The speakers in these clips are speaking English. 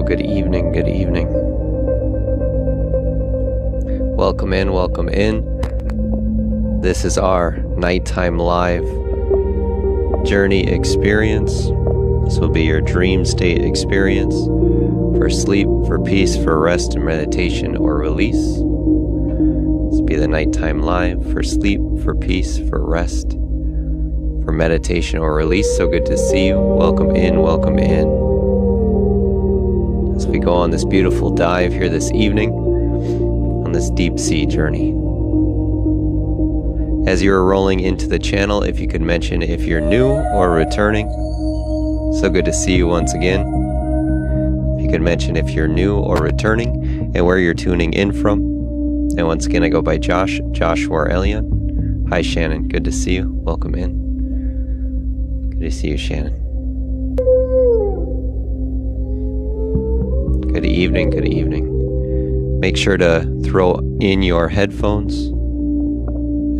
good evening, good evening. Welcome in, welcome in. This is our nighttime live journey experience. This will be your dream state experience for sleep, for peace, for rest and meditation or release. This will be the nighttime live for sleep, for peace, for rest, for meditation or release. So good to see you. Welcome in, welcome in. As we go on this beautiful dive here this evening, on this deep sea journey. As you're rolling into the channel, if you could mention if you're new or returning. So good to see you once again. If you could mention if you're new or returning and where you're tuning in from. And once again, I go by Joshua or Elion. Hi Shannon, good to see you. Welcome in. Good to see you, Shannon. Good evening, good evening. Make sure to throw in your headphones,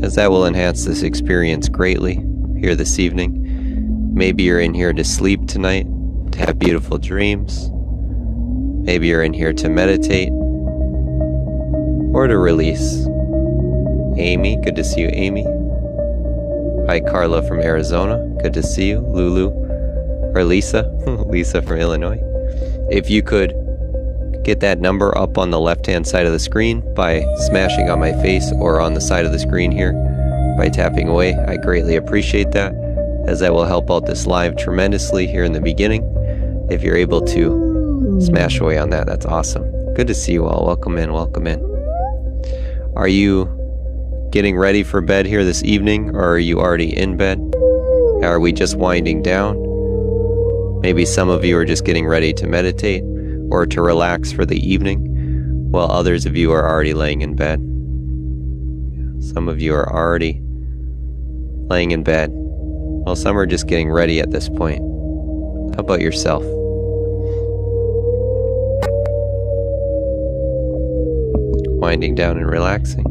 as that will enhance this experience greatly here this evening. Maybe you're in here to sleep tonight, to have beautiful dreams. Maybe you're in here to meditate or to release. Amy, good to see you, Amy. Hi, Carla from Arizona. Good to see you. Lulu, or Lisa. Lisa from Illinois. If you could get that number up on the left-hand side of the screen by smashing on my face or on the side of the screen here by tapping away, I greatly appreciate that, as that will help out this live tremendously here in the beginning. If you're able to smash away on that, that's awesome. Good to see you all. Welcome in, welcome in. Are you getting ready for bed here this evening, or are you already in bed? Are we just winding down? Maybe some of you are just getting ready to meditate or to relax for the evening, while others of you are already laying in bed. Some of you are already laying in bed, while some are just getting ready at this point. How about yourself? Winding down and relaxing.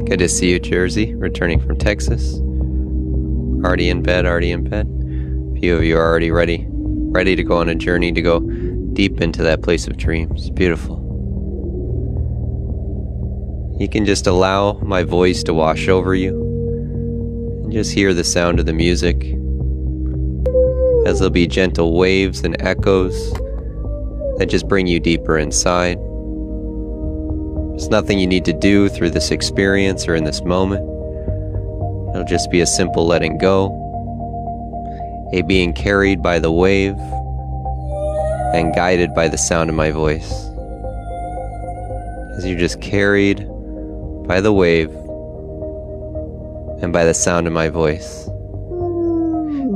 Good to see you, Jersey, returning from Texas. Already in bed, already in bed. A few of you are already ready to go on a journey to go deep into that place of dreams. Beautiful. You can just allow my voice to wash over you and just hear the sound of the music, as there'll be gentle waves and echoes that just bring you deeper inside. There's nothing you need to do through this experience or in this moment. It'll just be a simple letting go, a being carried by the wave and guided by the sound of my voice. As you're just carried by the wave and by the sound of my voice.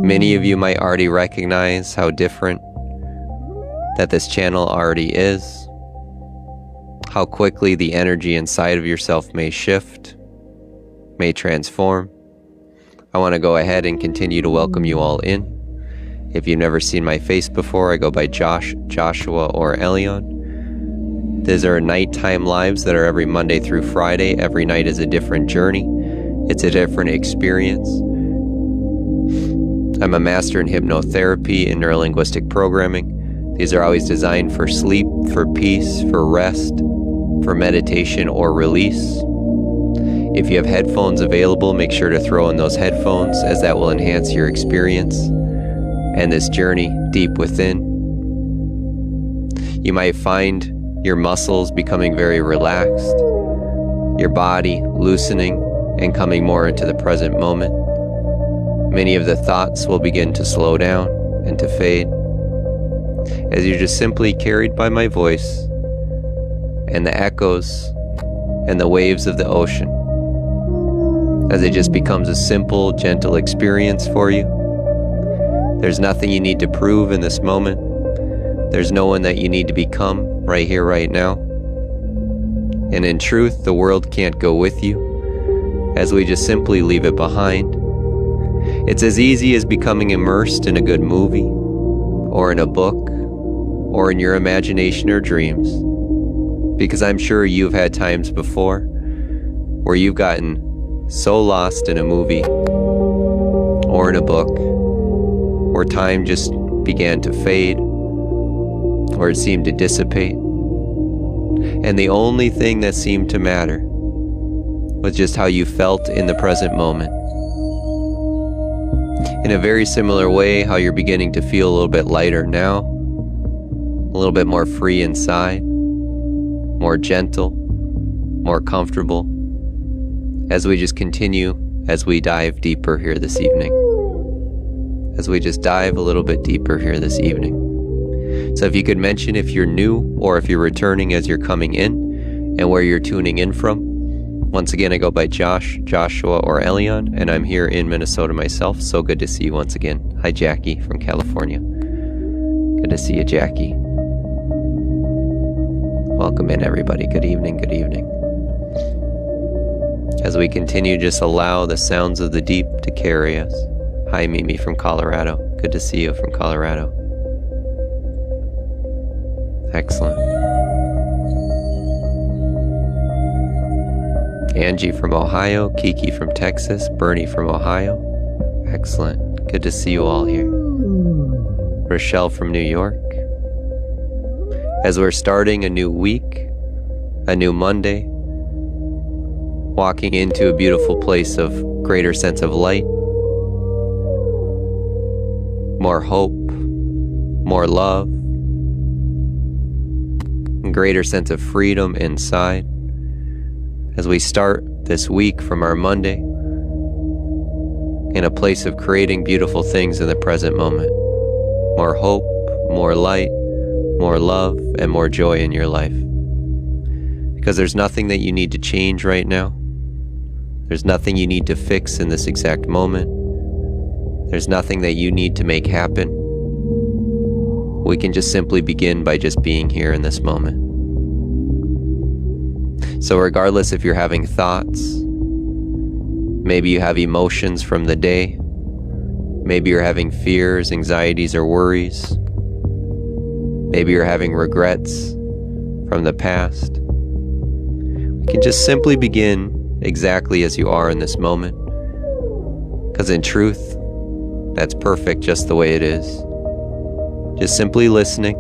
Many of you might already recognize how different that this channel already is. How quickly the energy inside of yourself may shift, may transform. I want to go ahead and continue to welcome you all in. If you've never seen my face before, I go by Joshua or Elion. These are nighttime lives that are every Monday through Friday. Every night is a different journey. It's a different experience. I'm a master in hypnotherapy and neurolinguistic programming. These are always designed for sleep, for peace, for rest, for meditation or release. If you have headphones available, make sure to throw in those headphones, as that will enhance your experience and this journey deep within. You might find your muscles becoming very relaxed, your body loosening and coming more into the present moment. Many of the thoughts will begin to slow down and to fade, as you're just simply carried by my voice and the echoes and the waves of the ocean, as it just becomes a simple, gentle experience for you. There's nothing you need to prove in this moment. There's no one that you need to become right here, right now. And in truth, the world can't go with you, as we just simply leave it behind. It's as easy as becoming immersed in a good movie, or in a book, or in your imagination or dreams. Because I'm sure you've had times before where you've gotten so lost in a movie or in a book, where time just began to fade, or it seemed to dissipate, and the only thing that seemed to matter was just how you felt in the present moment. In a very similar way, how you're beginning to feel a little bit lighter now, a little bit more free inside, more gentle, more comfortable, as we just continue, as we dive deeper here this evening. As we just dive a little bit deeper here this evening. So if you could mention if you're new or if you're returning as you're coming in and where you're tuning in from. Once again, I go by Josh, Joshua, or Elion, and I'm here in Minnesota myself. So good to see you once again. Hi, Jackie from California. Good to see you, Jackie. Welcome in, everybody. Good evening, good evening. As we continue, just allow the sounds of the deep to carry us. Hi, Mimi from Colorado. Good to see you from Colorado. Excellent. Angie from Ohio, Kiki from Texas, Bernie from Ohio. Excellent. Good to see you all here. Rochelle from New York. As we're starting a new week, a new Monday, walking into a beautiful place of greater sense of light, more hope, more love, and greater sense of freedom inside. As we start this week from our Monday in a place of creating beautiful things in the present moment. More hope, more light, more love, and more joy in your life. Because there's nothing that you need to change right now. There's nothing you need to fix in this exact moment. There's nothing that you need to make happen. We can just simply begin by just being here in this moment. So regardless if you're having thoughts, maybe you have emotions from the day, maybe you're having fears, anxieties, or worries, maybe you're having regrets from the past, we can just simply begin exactly as you are in this moment. Because in truth, that's perfect just the way it is. Just simply listening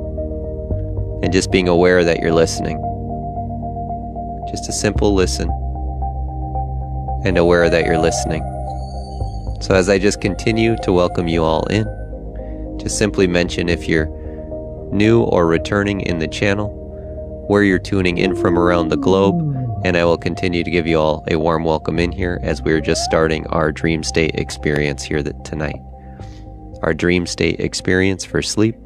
and just being aware that you're listening. Just a simple listen and aware that you're listening. So as I just continue to welcome you all in, just simply mention if you're new or returning in the channel, where you're tuning in from around the globe, and I will continue to give you all a warm welcome in here as we're just starting our Dreamstate experience here tonight. Our Dreamstate experience for sleep,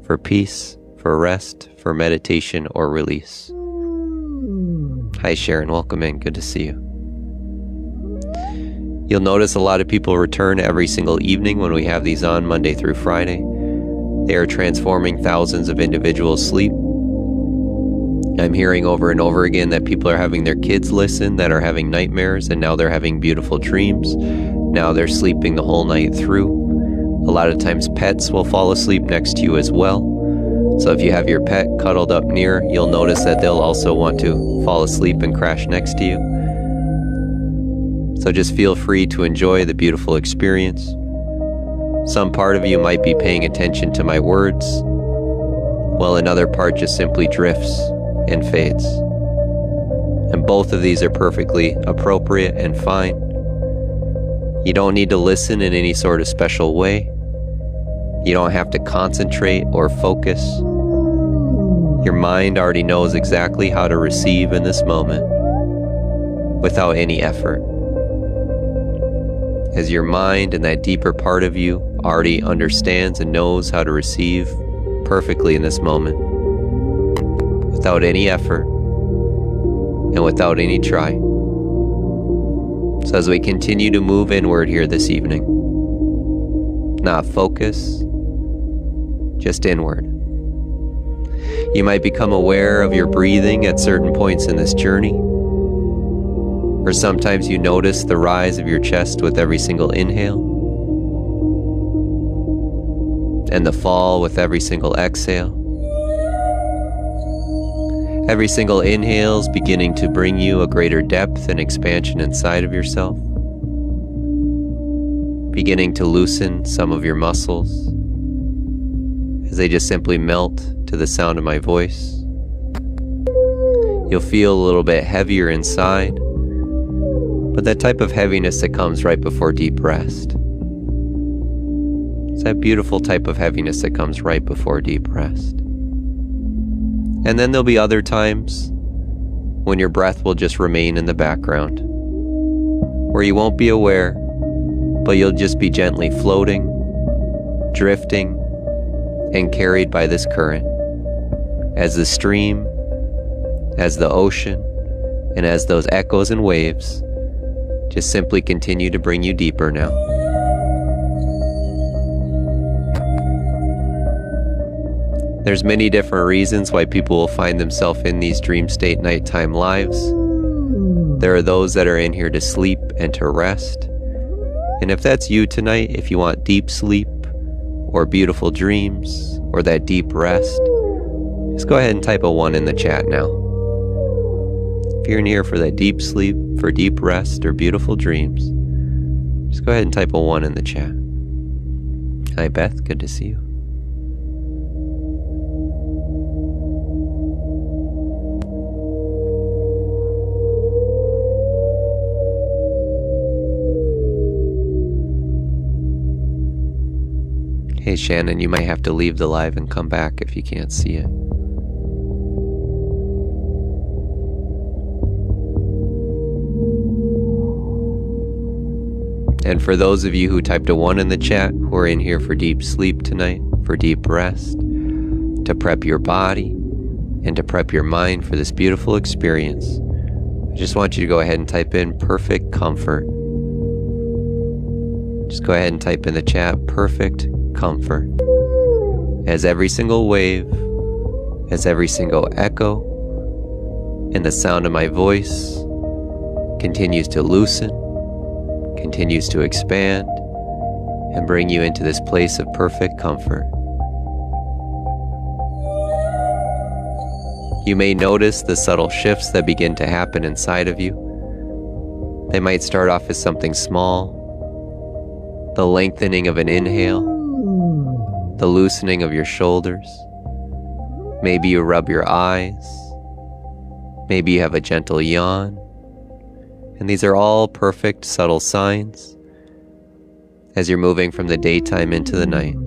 for peace, for rest, for meditation or release. Hi Sharon, welcome in, good to see you. You'll notice a lot of people return every single evening when we have these on Monday through Friday. They are transforming thousands of individuals' sleep. I'm hearing over and over again that people are having their kids listen that are having nightmares, and now they're having beautiful dreams. Now they're sleeping the whole night through. A lot of times pets will fall asleep next to you as well. So if you have your pet cuddled up near, you'll notice that they'll also want to fall asleep and crash next to you. So just feel free to enjoy the beautiful experience. Some part of you might be paying attention to my words, while another part just simply drifts and fades. And both of these are perfectly appropriate and fine. You don't need to listen in any sort of special way. You don't have to concentrate or focus. Your mind already knows exactly how to receive in this moment without any effort. As your mind and that deeper part of you already understands and knows how to receive perfectly in this moment without any effort and without any try. So as we continue to move inward here this evening, not focus, just inward. You might become aware of your breathing at certain points in this journey, or sometimes you notice the rise of your chest with every single inhale, and the fall with every single exhale. Every single inhale is beginning to bring you a greater depth and expansion inside of yourself. Beginning to loosen some of your muscles as they just simply melt to the sound of my voice. You'll feel a little bit heavier inside, but that type of heaviness that comes right before deep rest. It's that beautiful type of heaviness that comes right before deep rest. And then there'll be other times when your breath will just remain in the background, where you won't be aware, but you'll just be gently floating, drifting, and carried by this current, as the stream, as the ocean, and as those echoes and waves just simply continue to bring you deeper now. There's many different reasons why people will find themselves in these dream state nighttime lives. There are those that are in here to sleep and to rest. And if that's you tonight, if you want deep sleep or beautiful dreams or that deep rest, just go ahead and type a 1 in the chat now. If you're in here for that deep sleep, for deep rest or beautiful dreams, just go ahead and type a 1 in the chat. Hi Beth, good to see you. Hey Shannon, you might have to leave the live and come back if you can't see it. And for those of you who typed a 1 in the chat, who are in here for deep sleep tonight, for deep rest, to prep your body and to prep your mind for this beautiful experience, I just want you to go ahead and type in perfect comfort. Just go ahead and type in the chat, perfect comfort. As every single wave, as every single echo, and the sound of my voice continues to loosen, continues to expand, and bring you into this place of perfect comfort. You may notice the subtle shifts that begin to happen inside of you. They might start off as something small, the lengthening of an inhale, the loosening of your shoulders. Maybe you rub your eyes. Maybe you have a gentle yawn. And these are all perfect, subtle signs as you're moving from the daytime into the night.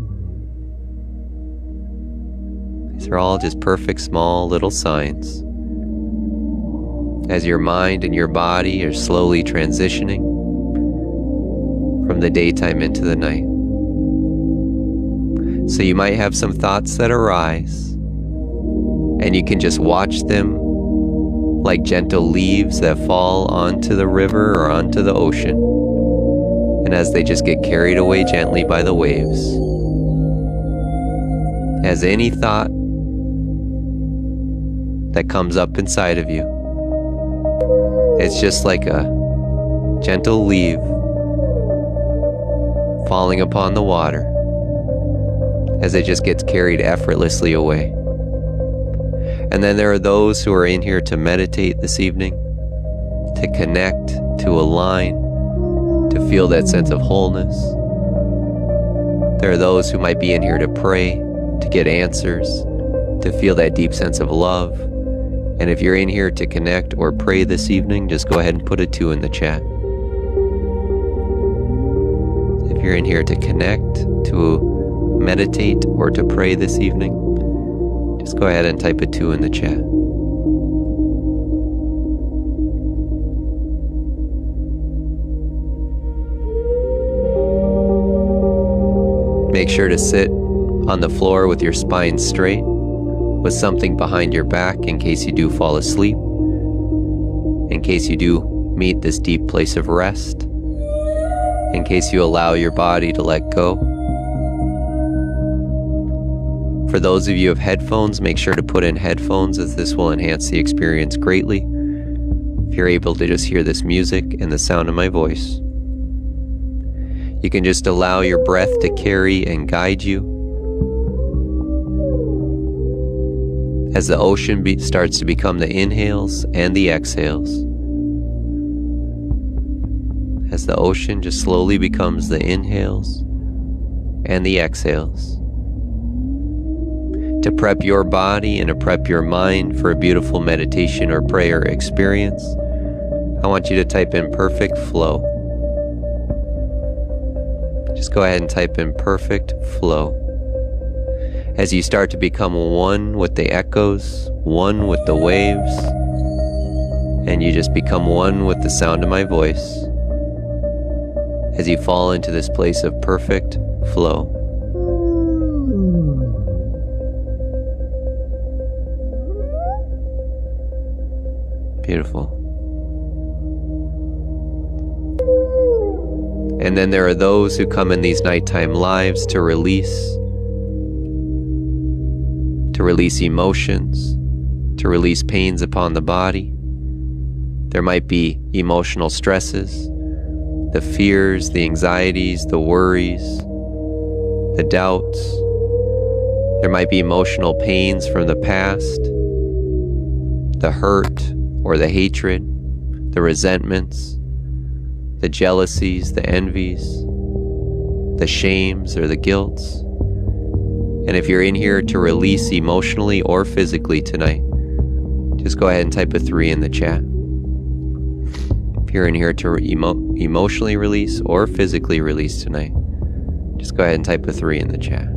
These are all just perfect, small, little signs as your mind and your body are slowly transitioning from the daytime into the night. So you might have some thoughts that arise, and you can just watch them like gentle leaves that fall onto the river or onto the ocean, and as they just get carried away gently by the waves. As any thought that comes up inside of you, it's just like a gentle leaf falling upon the water as it just gets carried effortlessly away. And then there are those who are in here to meditate this evening, to connect, to align, to feel that sense of wholeness. There are those who might be in here to pray, to get answers, to feel that deep sense of love. And if you're in here to connect or pray this evening, just go ahead and put a 2 in the chat. If you're in here to connect, to meditate, or to pray this evening, just go ahead and type a 2 in the chat. Make sure to sit on the floor with your spine straight, with something behind your back in case you do fall asleep, in case you do meet this deep place of rest, in case you allow your body to let go. For those of you who have headphones, make sure to put in headphones, as this will enhance the experience greatly. If you're able to just hear this music and the sound of my voice, you can just allow your breath to carry and guide you as the ocean starts to become the inhales and the exhales. As the ocean just slowly becomes the inhales and the exhales. To prep your body and to prep your mind for a beautiful meditation or prayer experience, I want you to type in perfect flow. Just go ahead and type in perfect flow. As you start to become one with the echoes, one with the waves, and you just become one with the sound of my voice, as you fall into this place of perfect flow. Beautiful. And then there are those who come in these nighttime lives to release emotions, to release pains upon the body. There might be emotional stresses, the fears, the anxieties, the worries, the doubts. There might be emotional pains from the past, the hurt or the hatred, the resentments, the jealousies, the envies, the shames or the guilts. And if you're in here to release emotionally or physically tonight, just go ahead and type a 3 in the chat. If you're in here to emotionally release or physically release tonight, just go ahead and type a 3 in the chat.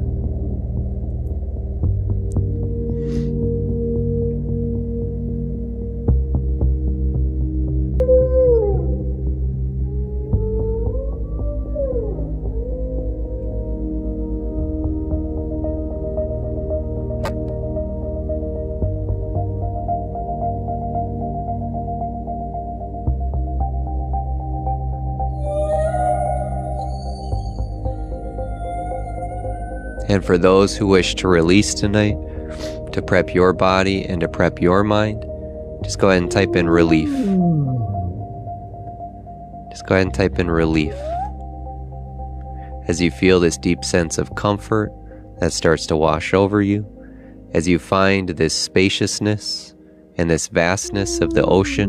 And for those who wish to release tonight, to prep your body and to prep your mind, just go ahead and type in relief. Just go ahead and type in relief. As you feel this deep sense of comfort that starts to wash over you, as you find this spaciousness and this vastness of the ocean,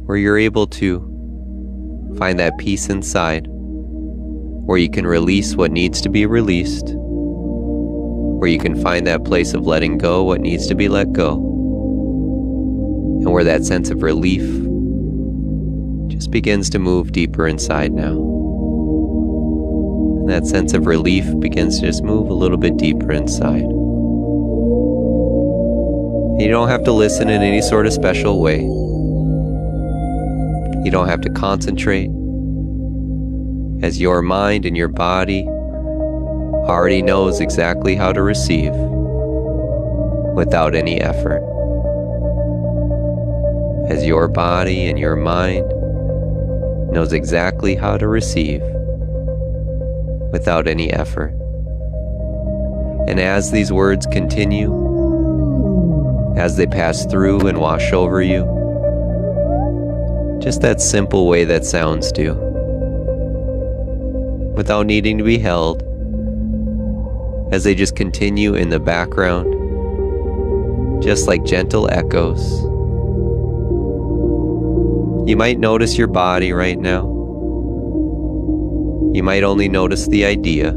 where you're able to find that peace inside, where you can release what needs to be released, where you can find that place of letting go what needs to be let go, and where that sense of relief just begins to move deeper inside now. And that sense of relief begins to just move a little bit deeper inside. You don't have to listen in any sort of special way. You don't have to concentrate, as your mind and your body already knows exactly how to receive without any effort. As your body and your mind knows exactly how to receive without any effort. And as these words continue, as they pass through and wash over you, just that simple way that sounds do, without needing to be held, as they just continue in the background, just like gentle echoes. You might notice your body right now. You might only notice the idea.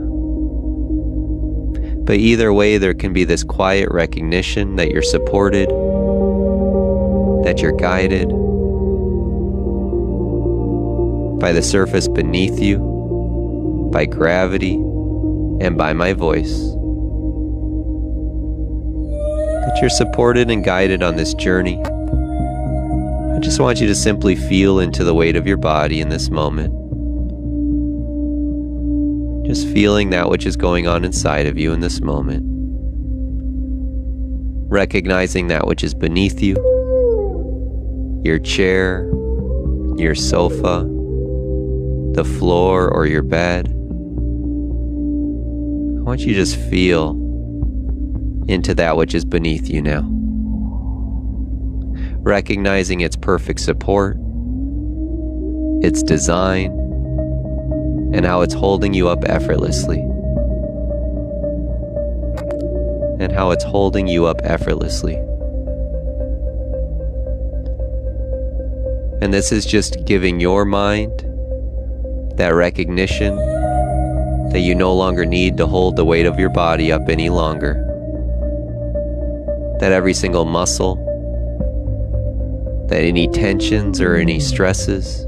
But either way, there can be this quiet recognition that you're supported, that you're guided by the surface beneath you, by gravity, and by my voice. That you're supported and guided on this journey. I just want you to simply feel into the weight of your body in this moment. Just feeling that which is going on inside of you in this moment. Recognizing that which is beneath you, your chair, your sofa, the floor, or your bed. I want you to just feel into that which is beneath you now. Recognizing its perfect support, its design, and how it's holding you up effortlessly. and how it's holding you up effortlessly. And this is just giving your mind that recognition that you no longer need to hold the weight of your body up any longer. That every single muscle, that any tensions or any stresses,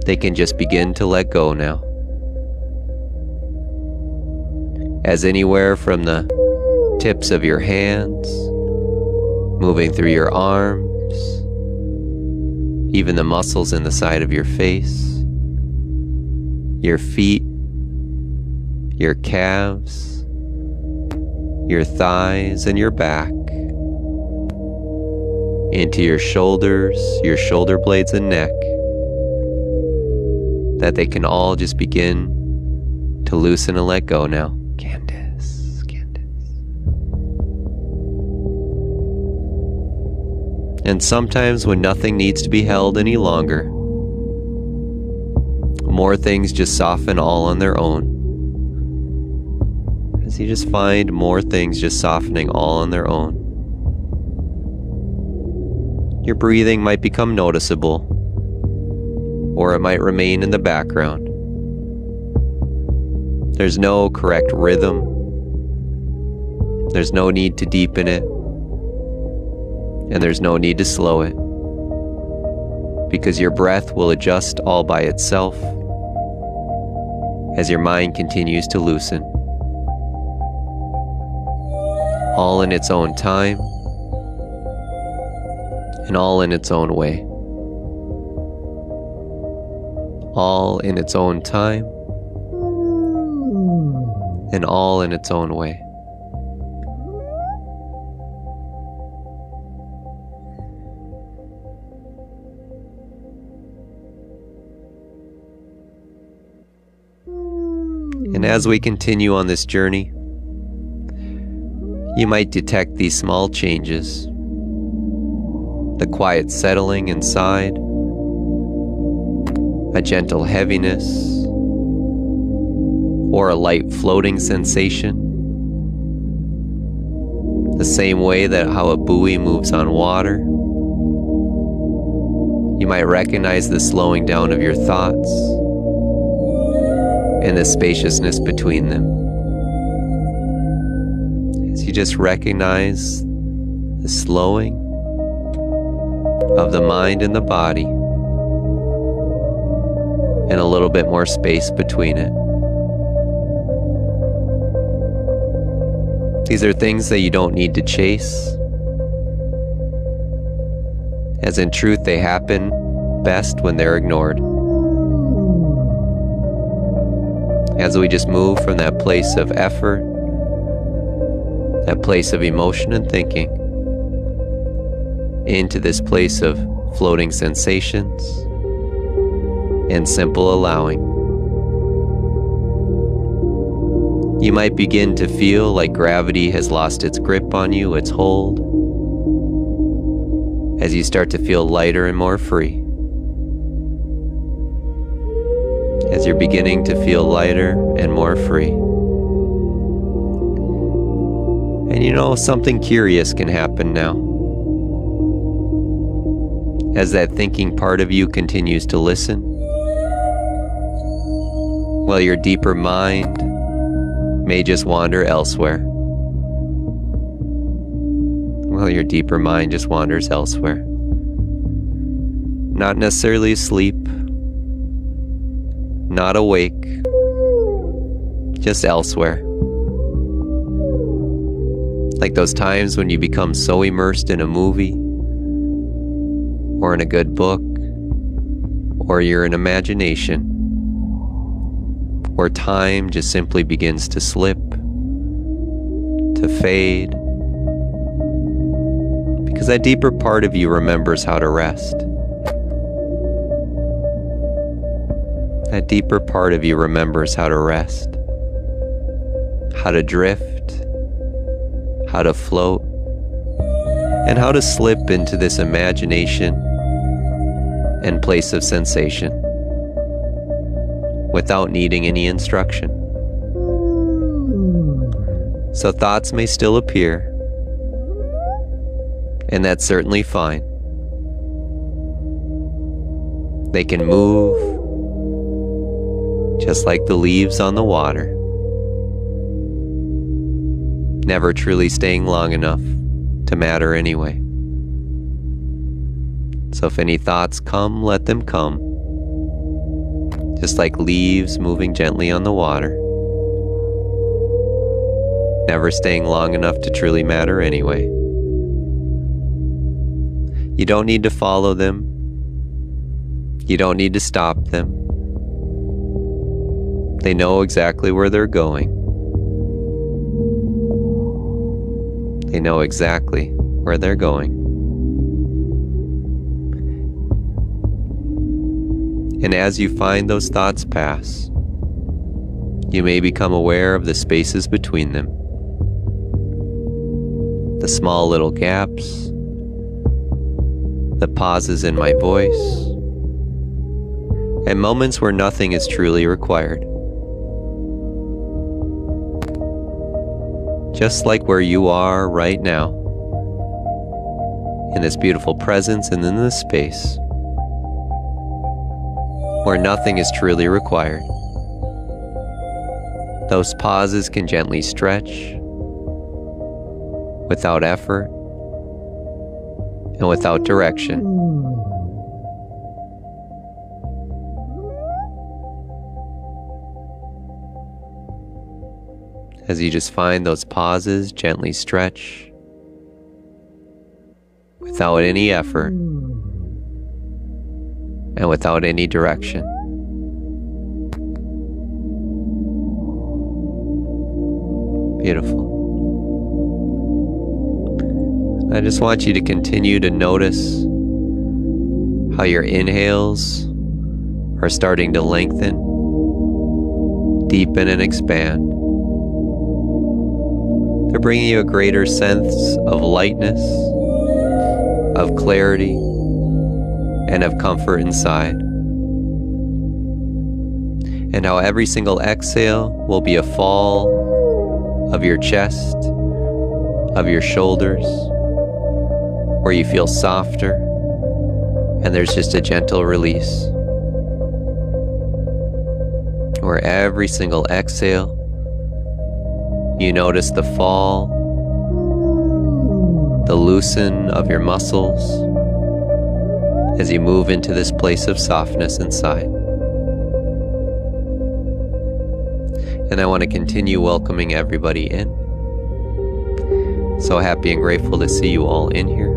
they can just begin to let go now. As anywhere from the tips of your hands, moving through your arms, even the muscles in the side of your face, your feet, your calves, your thighs, and your back, into your shoulders, your shoulder blades and neck, that they can all just begin to loosen and let go now. Candace, Candace. And sometimes when nothing needs to be held any longer, more things just soften all on their own. As you just find more things just softening all on their own. Your breathing might become noticeable, or it might remain in the background. There's no correct rhythm. There's no need to deepen it. And there's no need to slow it. Because your breath will adjust all by itself as your mind continues to loosen. All in its own time, and all in its own way. All in its own time, and all in its own way. And as we continue on this journey, you might detect these small changes. The quiet settling inside, a gentle heaviness, or a light floating sensation. The same way that how a buoy moves on water. You might recognize the slowing down of your thoughts and the spaciousness between them. As you just recognize the slowing of the mind and the body, and a little bit more space between it. These are things that you don't need to chase, as in truth they happen best when they're ignored. As we just move from that place of effort, that place of emotion and thinking, into this place of floating sensations and simple allowing. You might begin to feel like gravity has lost its grip on you, its hold, as you start to feel lighter and more free. As you're beginning to feel lighter and more free. And you know, something curious can happen now. As that thinking part of you continues to listen, while your deeper mind may just wander elsewhere. While your deeper mind just wanders elsewhere. Not necessarily asleep, not awake, just elsewhere. Like those times when you become so immersed in a movie, or in a good book, or you're in imagination, where time just simply begins to slip, to fade, because that deeper part of you remembers how to rest. That deeper part of you remembers how to rest, how to drift, how to float, and how to slip into this imagination and place of sensation without needing any instruction. So thoughts may still appear, and that's certainly fine. They can move just like the leaves on the water, never truly staying long enough to matter anyway. So if any thoughts come, let them come, just like leaves moving gently on the water, never staying long enough to truly matter anyway. You don't need to follow them. You don't need to stop them. They know exactly where they're going. They know exactly where they're going. And as you find those thoughts pass, you may become aware of the spaces between them, the small little gaps, the pauses in my voice, and moments where nothing is truly required. Just like where you are right now, in this beautiful presence and in this space, where nothing is truly required. Those pauses can gently stretch without effort and without direction. As you just find those pauses gently stretch without any effort and without any direction. Beautiful. I just want you to continue to notice how your inhales are starting to lengthen, deepen, and expand. They're bringing you a greater sense of lightness, of clarity, and of comfort inside. And how every single exhale will be a fall of your chest, of your shoulders, where you feel softer, and there's just a gentle release. Where every single exhale, you notice the fall, the loosen of your muscles, as you move into this place of softness inside. And I want to continue welcoming everybody in. So happy and grateful to see you all in here.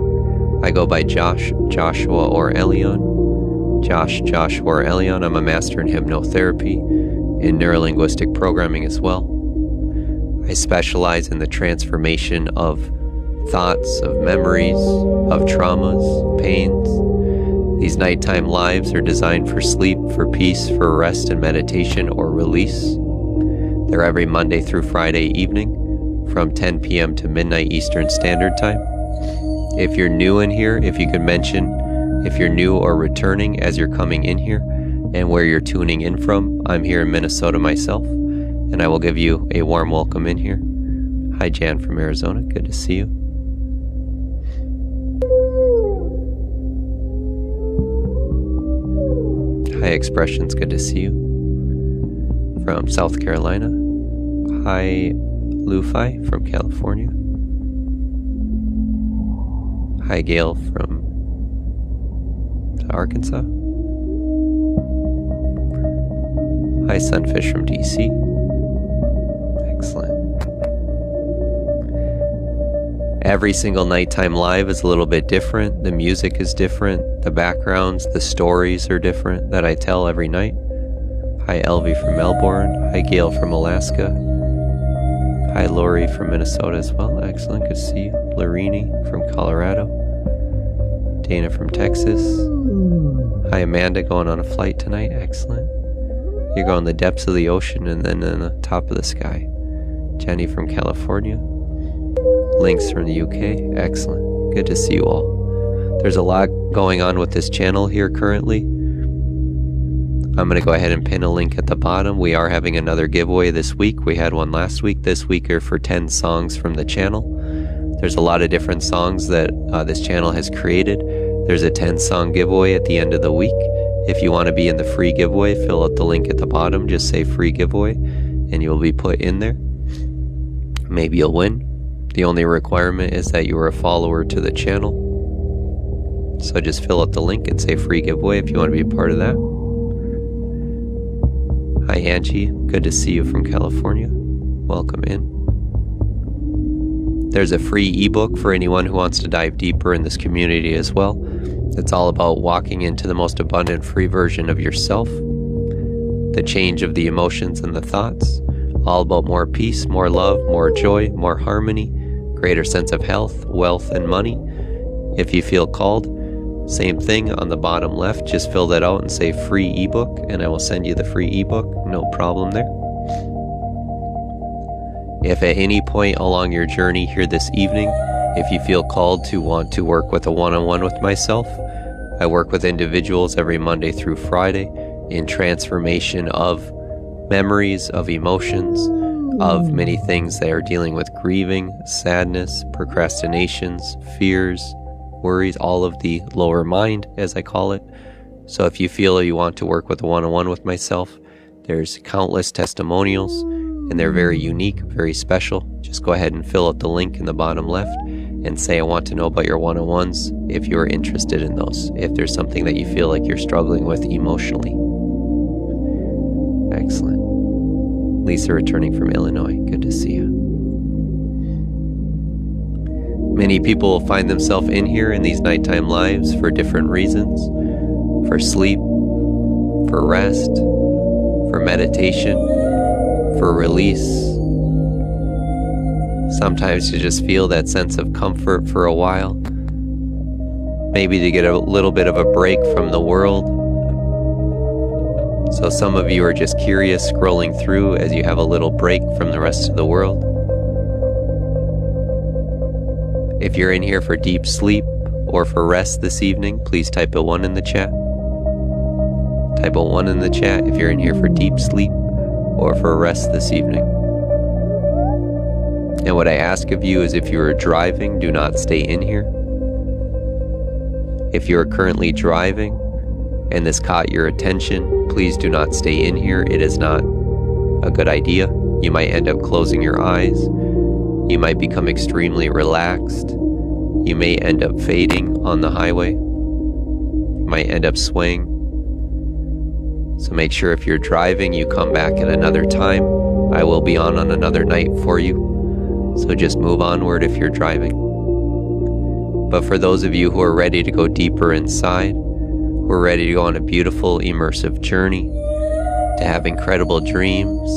I go by Josh, Joshua, or Elion. Josh, Joshua, or Elion. I'm a master in hypnotherapy, in neurolinguistic programming as well. I specialize in the transformation of thoughts, of memories, of traumas, pains. These nighttime lives are designed for sleep, for peace, for rest and meditation or release. They're every Monday through Friday evening from 10 p.m. to midnight Eastern Standard Time. If you're new in here, if you could mention if you're new or returning as you're coming in here and where you're tuning in from. I'm here in Minnesota myself, and I will give you a warm welcome in here. Hi, Jan from Arizona. Good to see you. Hi, Expressions. Good to see you. From South Carolina. Hi, Lufi from California. Hi, Gail from Arkansas. Hi, Sunfish from DC. Excellent. Every single nighttime live is a little bit different. The music is different. The backgrounds, the stories are different that I tell every night. Hi, Elvie from Melbourne. Hi, Gail from Alaska. Hi, Lori from Minnesota as well. Excellent. Good to see you. Larini from Colorado. Dana from Texas. Hi, Amanda, going on a flight tonight. Excellent. You're going the depths of the ocean and then in the top of the sky. Jenny from California. Links from the UK. Excellent. Good to see you all. There's a lot going on with this channel here currently. I'm going to go ahead and pin a link at the bottom. We are having another giveaway this week. We had one last week. This week are for 10 songs from the channel. There's a lot of different songs that this channel has created. There's a 10-song giveaway at the end of the week. If you want to be in the free giveaway, fill out the link at the bottom. Just say free giveaway and you'll be put in there. Maybe you'll win. The only requirement is that you are a follower to the channel. So just fill out the link and say free giveaway if you want to be a part of that. Hi Angie, good to see you from California. Welcome in. There's a free ebook for anyone who wants to dive deeper in this community as well. It's all about walking into the most abundant free version of yourself, the change of the emotions and the thoughts, all about more peace, more love, more joy, more harmony, greater sense of health, wealth, and money. If you feel called, same thing on the bottom left, just fill that out and say free ebook and I will send you the free ebook, no problem there. If at any point along your journey here this evening, if you feel called to want to work with a one-on-one with myself, I work with individuals every Monday through Friday in transformation of memories, of emotions, of many things they are dealing with: grieving, sadness, procrastinations, fears, worries, all of the lower mind, as I call it. So if you feel you want to work with a one-on-one with myself, there's countless testimonials and they're very unique, very special. Just go ahead and fill out the link in the bottom left and say I want to know about your one-on-ones if you're interested in those, if there's something that you feel like you're struggling with emotionally. Excellent. Lisa returning from Illinois, good to see you. Many people find themselves in here in these nighttime lives for different reasons: for sleep, for rest, for meditation, for release. Sometimes you just feel that sense of comfort for a while, maybe to get a little bit of a break from the world. So some of you are just curious, scrolling through as you have a little break from the rest of the world. If you're in here for deep sleep or for rest this evening, please type a 1 in the chat. Type a 1 in the chat if you're in here for deep sleep or for rest this evening. And what I ask of you is, if you are driving, do not stay in here. If you are currently driving and this caught your attention, please do not stay in here. It is not a good idea. You might end up closing your eyes. You might become extremely relaxed. You may end up fading on the highway. You might end up swaying. So make sure if you're driving, you come back at another time. I will be on another night for you. So just move onward if you're driving. But for those of you who are ready to go deeper inside, who are ready to go on a beautiful, immersive journey, to have incredible dreams,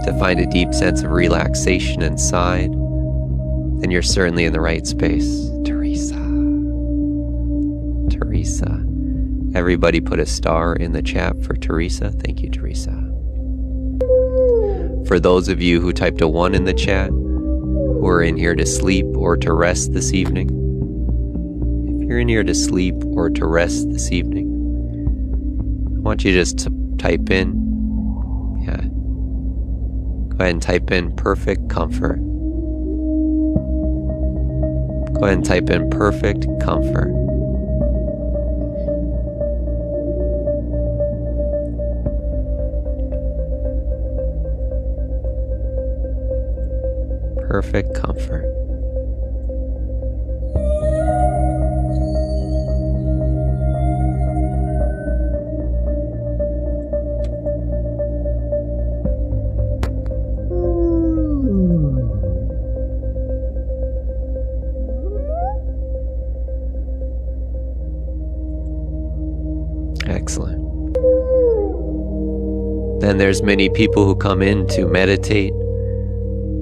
to find a deep sense of relaxation inside, then you're certainly in the right space. Teresa. Everybody put a star in the chat for Teresa. Thank you, Teresa. For those of you who typed a 1 in the chat, who are in here to sleep or to rest this evening, if you're in here to sleep or to rest this evening, I want you just to type in, go ahead and type in perfect comfort. Go ahead and type in perfect comfort. Perfect comfort. Excellent. Then there's many people who come in to meditate,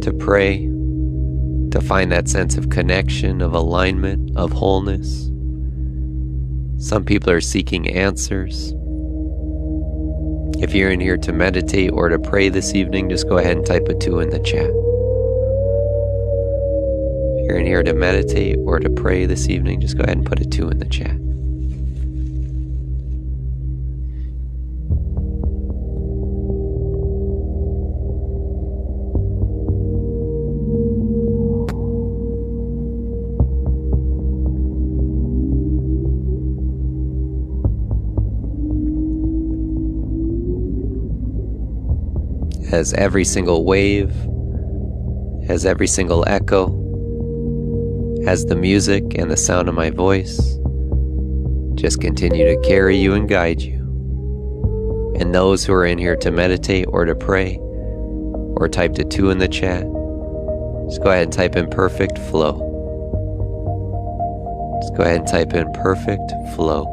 to pray, to find that sense of connection, of alignment, of wholeness. Some people are seeking answers. If you're in here to meditate or to pray this evening, just go ahead and type a 2 in the chat. If you're in here to meditate or to pray this evening, just go ahead and put a 2 in the chat. as every single wave, as every single echo, as the music and the sound of my voice just continue to carry you and guide you. And those who are in here to meditate or to pray or type to 2 in the chat, just go ahead and type in perfect flow. Just go ahead and type in perfect flow.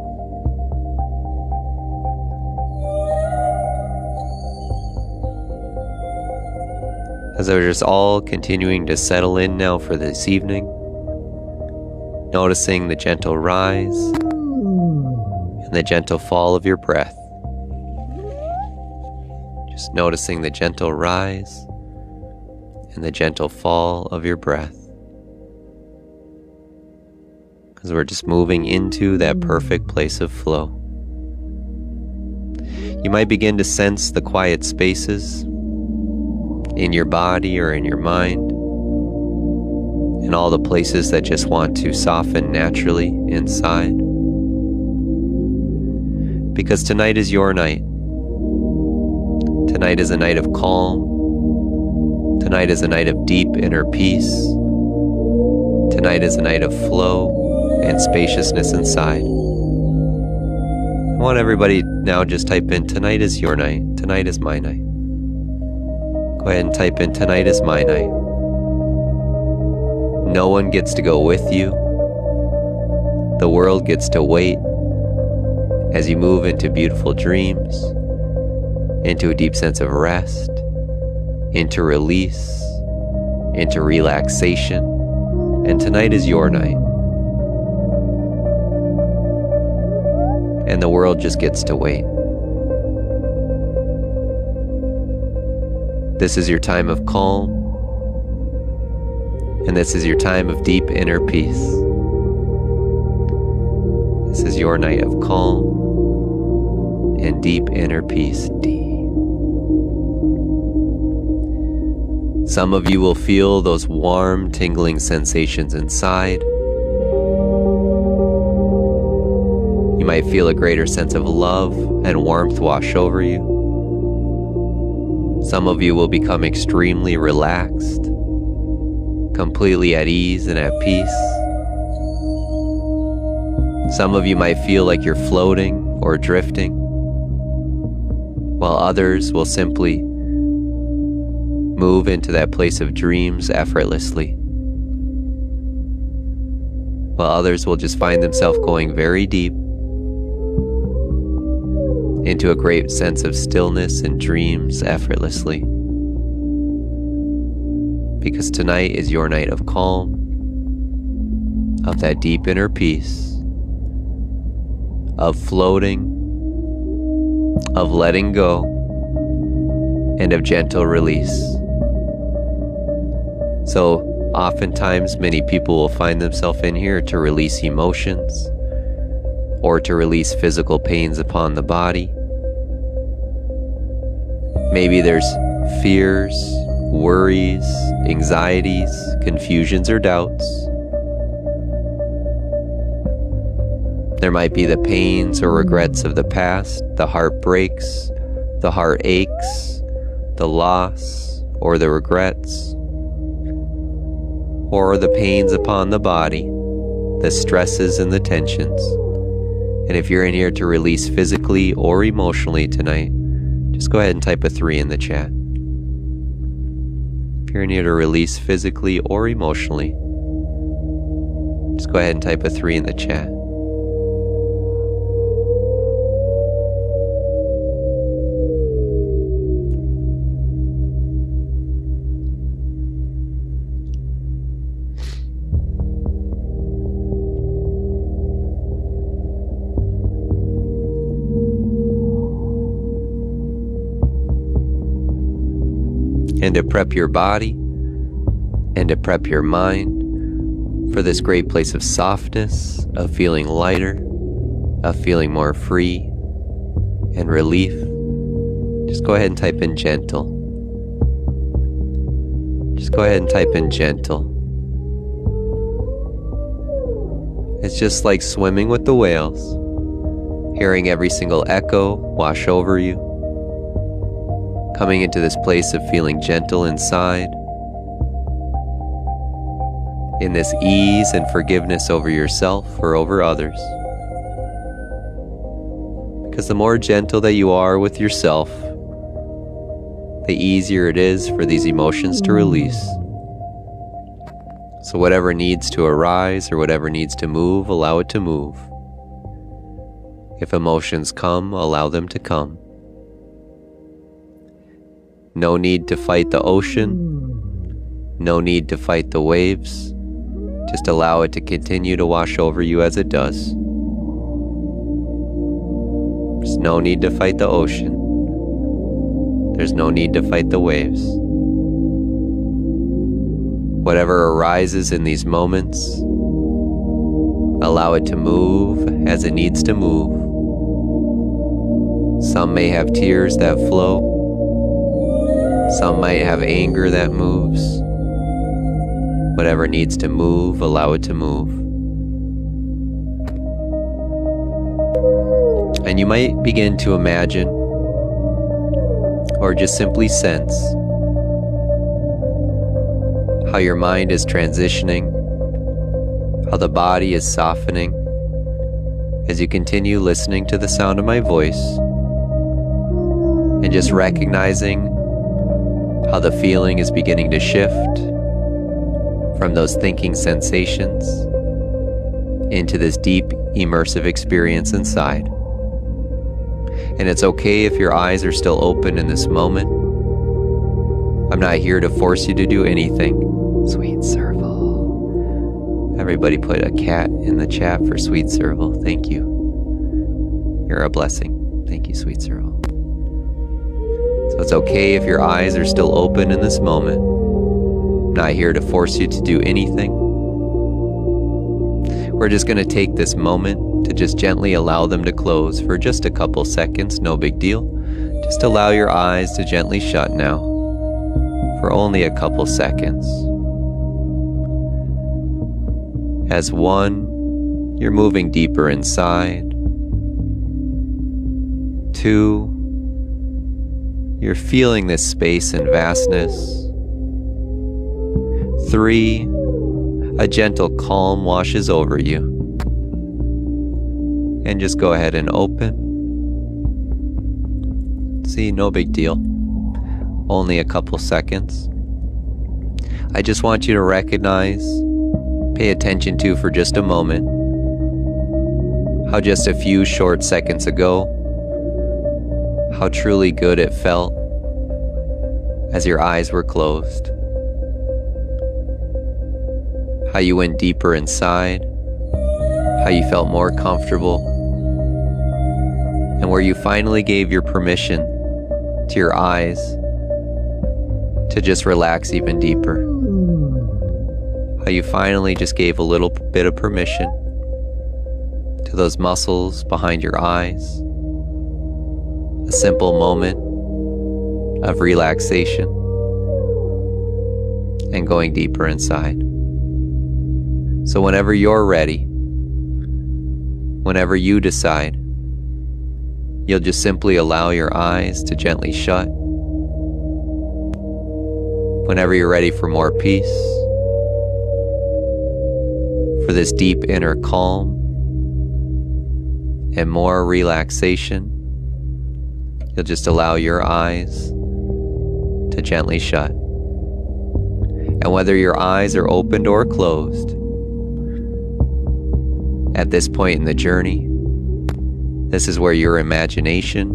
As we're just all continuing to settle in now for this evening, noticing the gentle rise and the gentle fall of your breath. Just noticing the gentle rise and the gentle fall of your breath. As we're just moving into that perfect place of flow. You might begin to sense the quiet spaces in your body or in your mind, and all the places that just want to soften naturally inside. Because tonight is your night. Tonight is a night of calm. Tonight is a night of deep inner peace. Tonight is a night of flow and spaciousness inside. I want everybody now just type in, tonight is your night. Tonight is my night. Go ahead and type in, tonight is my night. No one gets to go with you. The world gets to wait as you move into beautiful dreams, into a deep sense of rest, into release, into relaxation. And tonight is your night. And the world just gets to wait. This is your time of calm, and this is your time of deep inner peace. This is your night of calm and deep inner peace. Some of you will feel those warm, tingling sensations inside. You might feel a greater sense of love and warmth wash over you. Some of you will become extremely relaxed, completely at ease and at peace. Some of you might feel like you're floating or drifting, while others will simply move into that place of dreams effortlessly. While others will just find themselves going very deep into a great sense of stillness and dreams effortlessly. Because tonight is your night of calm, of that deep inner peace, of floating, of letting go, and of gentle release. So oftentimes many people will find themselves in here to release emotions or to release physical pains upon the body. Maybe there's fears, worries, anxieties, confusions, or doubts. There might be the pains or regrets of the past, the heartbreaks, the heartaches, the loss, or the regrets, or the pains upon the body, the stresses and the tensions. And if you're in here to release physically or emotionally tonight, just go ahead and type a 3 in the chat. If you're in here to release physically or emotionally, just go ahead and type a 3 in the chat. And to prep your body and to prep your mind for this great place of softness, of feeling lighter, of feeling more free and relief, just go ahead and type in gentle. Just go ahead and type in gentle. It's just like swimming with the whales, hearing every single echo wash over you, coming into this place of feeling gentle inside, in this ease and forgiveness over yourself or over others. Because the more gentle that you are with yourself, the easier it is for these emotions to release. So whatever needs to arise or whatever needs to move, allow it to move. If emotions come, allow them to come. No need to fight the ocean. No need to fight the waves. Just allow it to continue to wash over you as it does. There's no need to fight the ocean. There's no need to fight the waves. Whatever arises in these moments, allow it to move as it needs to move. Some may have tears that flow. Some might have anger that moves. Whatever needs to move, allow it to move. And you might begin to imagine, or just simply sense, how your mind is transitioning, how the body is softening as you continue listening to the sound of my voice, and just recognizing how the feeling is beginning to shift from those thinking sensations into this deep, immersive experience inside. And it's okay if your eyes are still open in this moment. I'm not here to force you to do anything. Sweet Serval. Everybody put a cat in the chat for Sweet Serval. Thank you. You're a blessing. Thank you, Sweet Serval. So it's okay if your eyes are still open in this moment. I'm not here to force you to do anything. We're just going to take this moment to just gently allow them to close for just a couple seconds, no big deal. Just allow your eyes to gently shut now for only a couple seconds. As one, you're moving deeper inside. Two, you're feeling this space and vastness. Three, a gentle calm washes over you. And just go ahead and open. See, no big deal. Only a couple seconds. I just want you to recognize, pay attention to for just a moment, how just a few short seconds ago, how truly good it felt as your eyes were closed. How you went deeper inside, how you felt more comfortable, and where you finally gave your permission to your eyes to just relax even deeper. How you finally just gave a little bit of permission to those muscles behind your eyes. A simple moment of relaxation and going deeper inside. So whenever you're ready, whenever you decide, you'll just simply allow your eyes to gently shut. Whenever you're ready for more peace, for this deep inner calm and more relaxation, you'll just allow your eyes to gently shut. And whether your eyes are opened or closed, at this point in the journey, this is where your imagination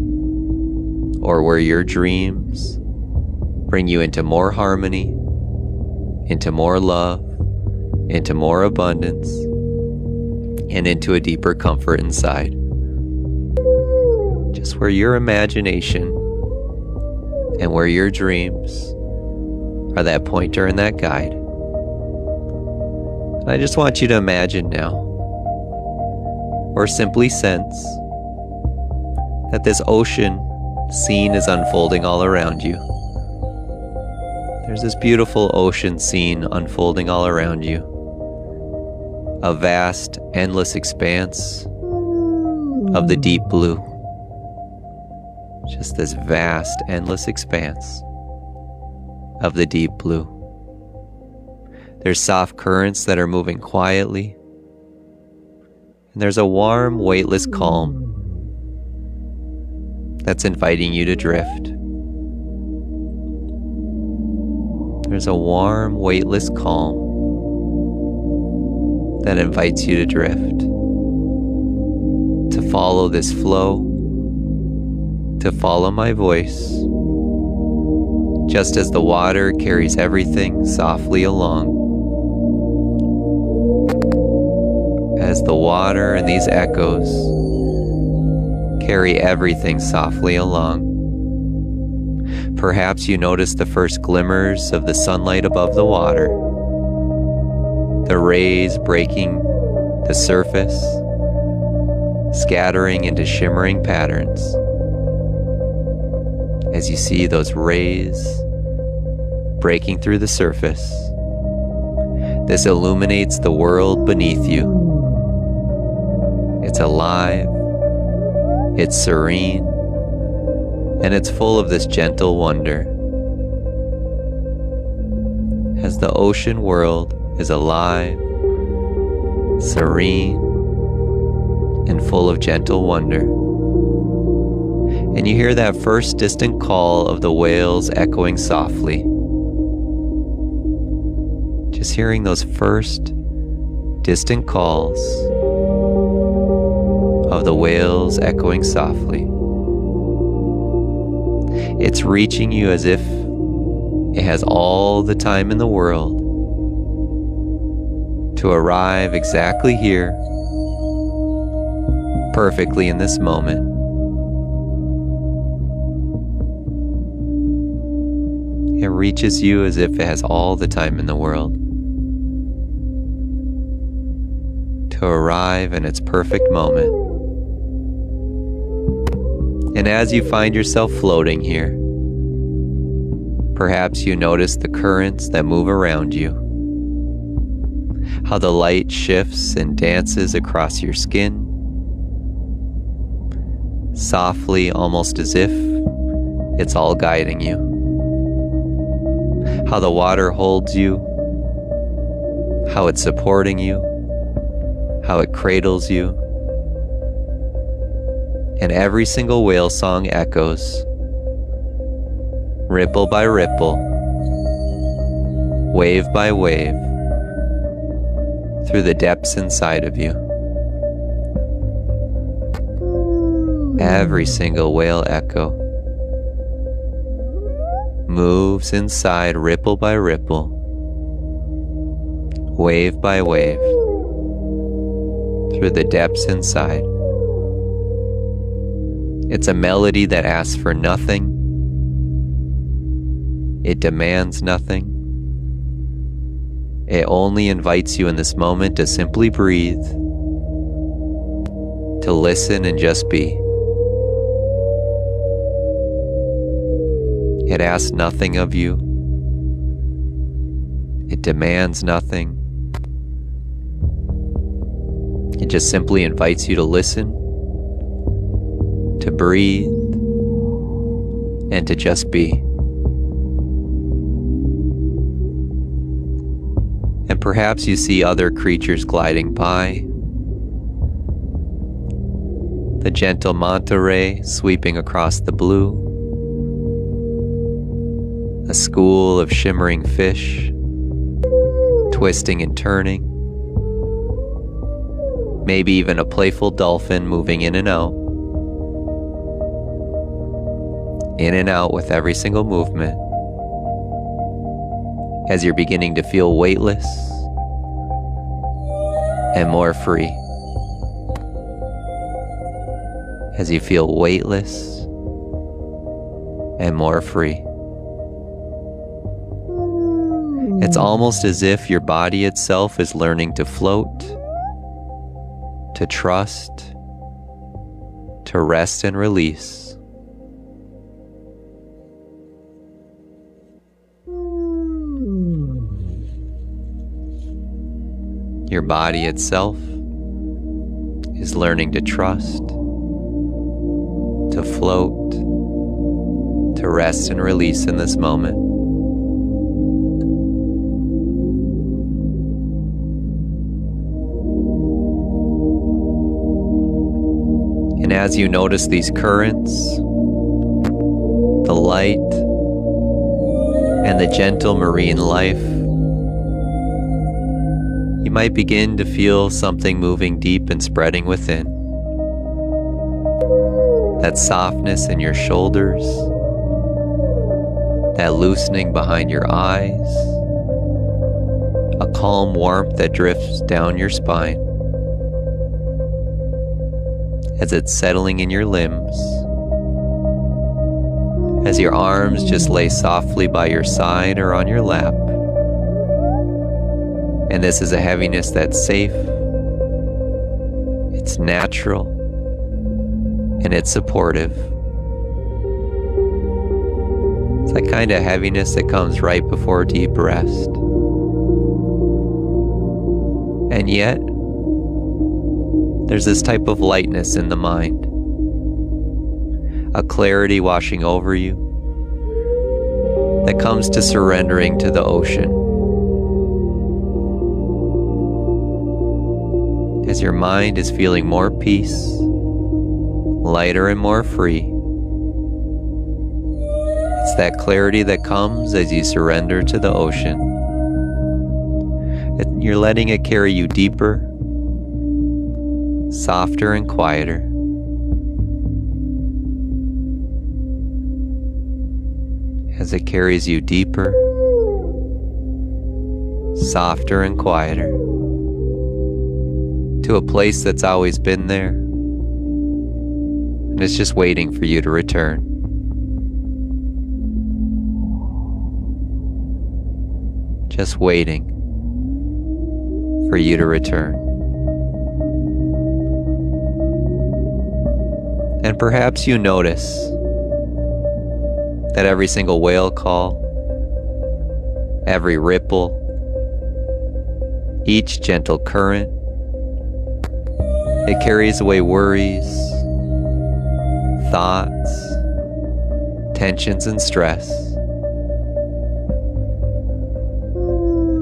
or where your dreams bring you into more harmony, into more love, into more abundance, and into a deeper comfort inside. Just where your imagination and where your dreams are that pointer and that guide. And I just want you to imagine now, or simply sense, that this ocean scene is unfolding all around you. There's this beautiful ocean scene unfolding all around you. A vast, endless expanse of the deep blue. Just this vast, endless expanse of the deep blue. There's soft currents that are moving quietly, and there's a warm, weightless calm that's inviting you to drift. There's a warm, weightless calm that invites you to drift, to follow this flow, to follow my voice, just as the water carries everything softly along. As the water and these echoes carry everything softly along. Perhaps you notice the first glimmers of the sunlight above the water, the rays breaking the surface, scattering into shimmering patterns. As you see those rays breaking through the surface, this illuminates the world beneath you. It's alive, it's serene, and it's full of this gentle wonder. As the ocean world is alive, serene, and full of gentle wonder. And you hear that first distant call of the whales echoing softly. Just hearing those first distant calls of the whales echoing softly. It's reaching you as if it has all the time in the world to arrive exactly here, perfectly in this moment. It reaches you as if it has all the time in the world to arrive in its perfect moment. And as you find yourself floating here, perhaps you notice the currents that move around you, how the light shifts and dances across your skin, softly, almost as if it's all guiding you. How the water holds you, how it's supporting you, how it cradles you. And every single whale song echoes, ripple by ripple, wave by wave, through the depths inside of you. Every single whale echo moves inside ripple by ripple, wave by wave, through the depths inside. It's a melody that asks for nothing. It demands nothing. It only invites you in this moment to simply breathe, to listen and just be. It asks nothing of you. It demands nothing. It just simply invites you to listen, to breathe, and to just be. And perhaps you see other creatures gliding by. The gentle manta ray sweeping across the blue. A school of shimmering fish, twisting and turning. Maybe even a playful dolphin moving in and out. In and out with every single movement. As you're beginning to feel weightless and more free. As you feel weightless and more free. It's almost as if your body itself is learning to float, to trust, to rest and release. Your body itself is learning to trust, to float, to rest and release in this moment. And as you notice these currents, the light, and the gentle marine life, you might begin to feel something moving deep and spreading within. That softness in your shoulders, that loosening behind your eyes, a calm warmth that drifts down your spine as it's settling in your limbs, as your arms just lay softly by your side or on your lap. And this is a heaviness that's safe, it's natural, and it's supportive. It's that kind of heaviness that comes right before deep rest. And yet, there's this type of lightness in the mind, a clarity washing over you that comes to surrendering to the ocean. As your mind is feeling more peace, lighter and more free. It's that clarity that comes as you surrender to the ocean. You're letting it carry you deeper, softer and quieter. As it carries you deeper, softer and quieter, to a place that's always been there, and it's just waiting for you to return. Just waiting for you to return. And perhaps you notice that every single whale call, every ripple, each gentle current, it carries away worries, thoughts, tensions, and stress.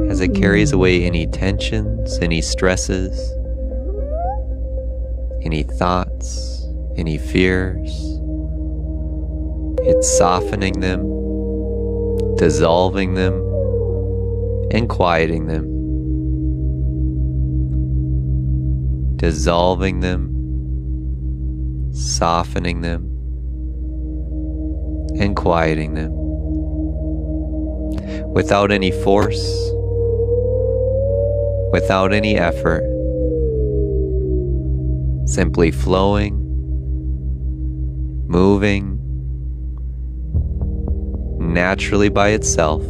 As it carries away any tensions, any stresses, any thoughts, any fears, it's softening them, dissolving them, and quieting them. Dissolving them, softening them, and quieting them. Without any force, without any effort, simply flowing, moving naturally by itself,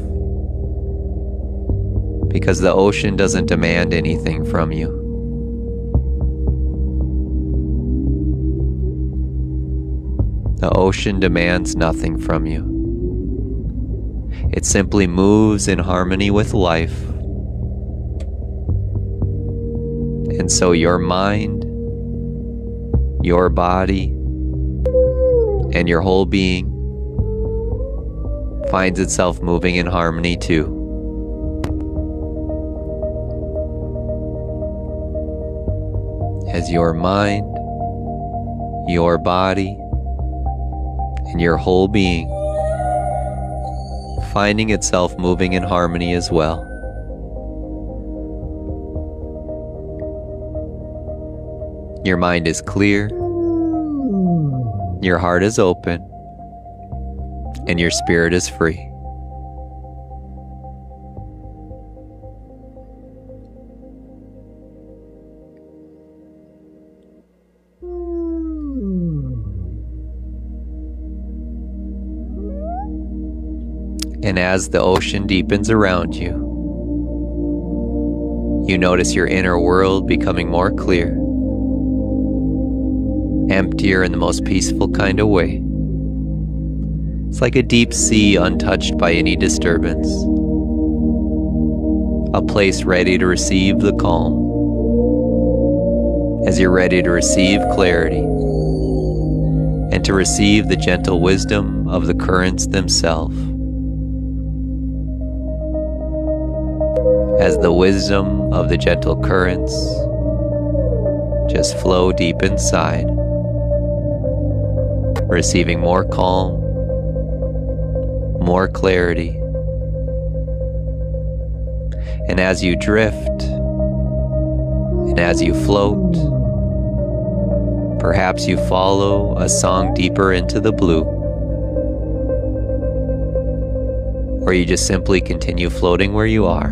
because the ocean doesn't demand anything from you. The ocean demands nothing from you. It simply moves in harmony with life. And so your mind, your body, and your whole being finds itself moving in harmony too. As your mind, your body, and your whole being finding itself moving in harmony as well. Your mind is clear, your heart is open, and your spirit is free. And as the ocean deepens around you, you notice your inner world becoming more clear, emptier in the most peaceful kind of way. It's like a deep sea untouched by any disturbance, a place ready to receive the calm. As you're ready to receive clarity and to receive the gentle wisdom of the currents themselves, as the wisdom of the gentle currents just flow deep inside, receiving more calm, more clarity. And as you drift, and as you float, perhaps you follow a song deeper into the blue, or you just simply continue floating where you are,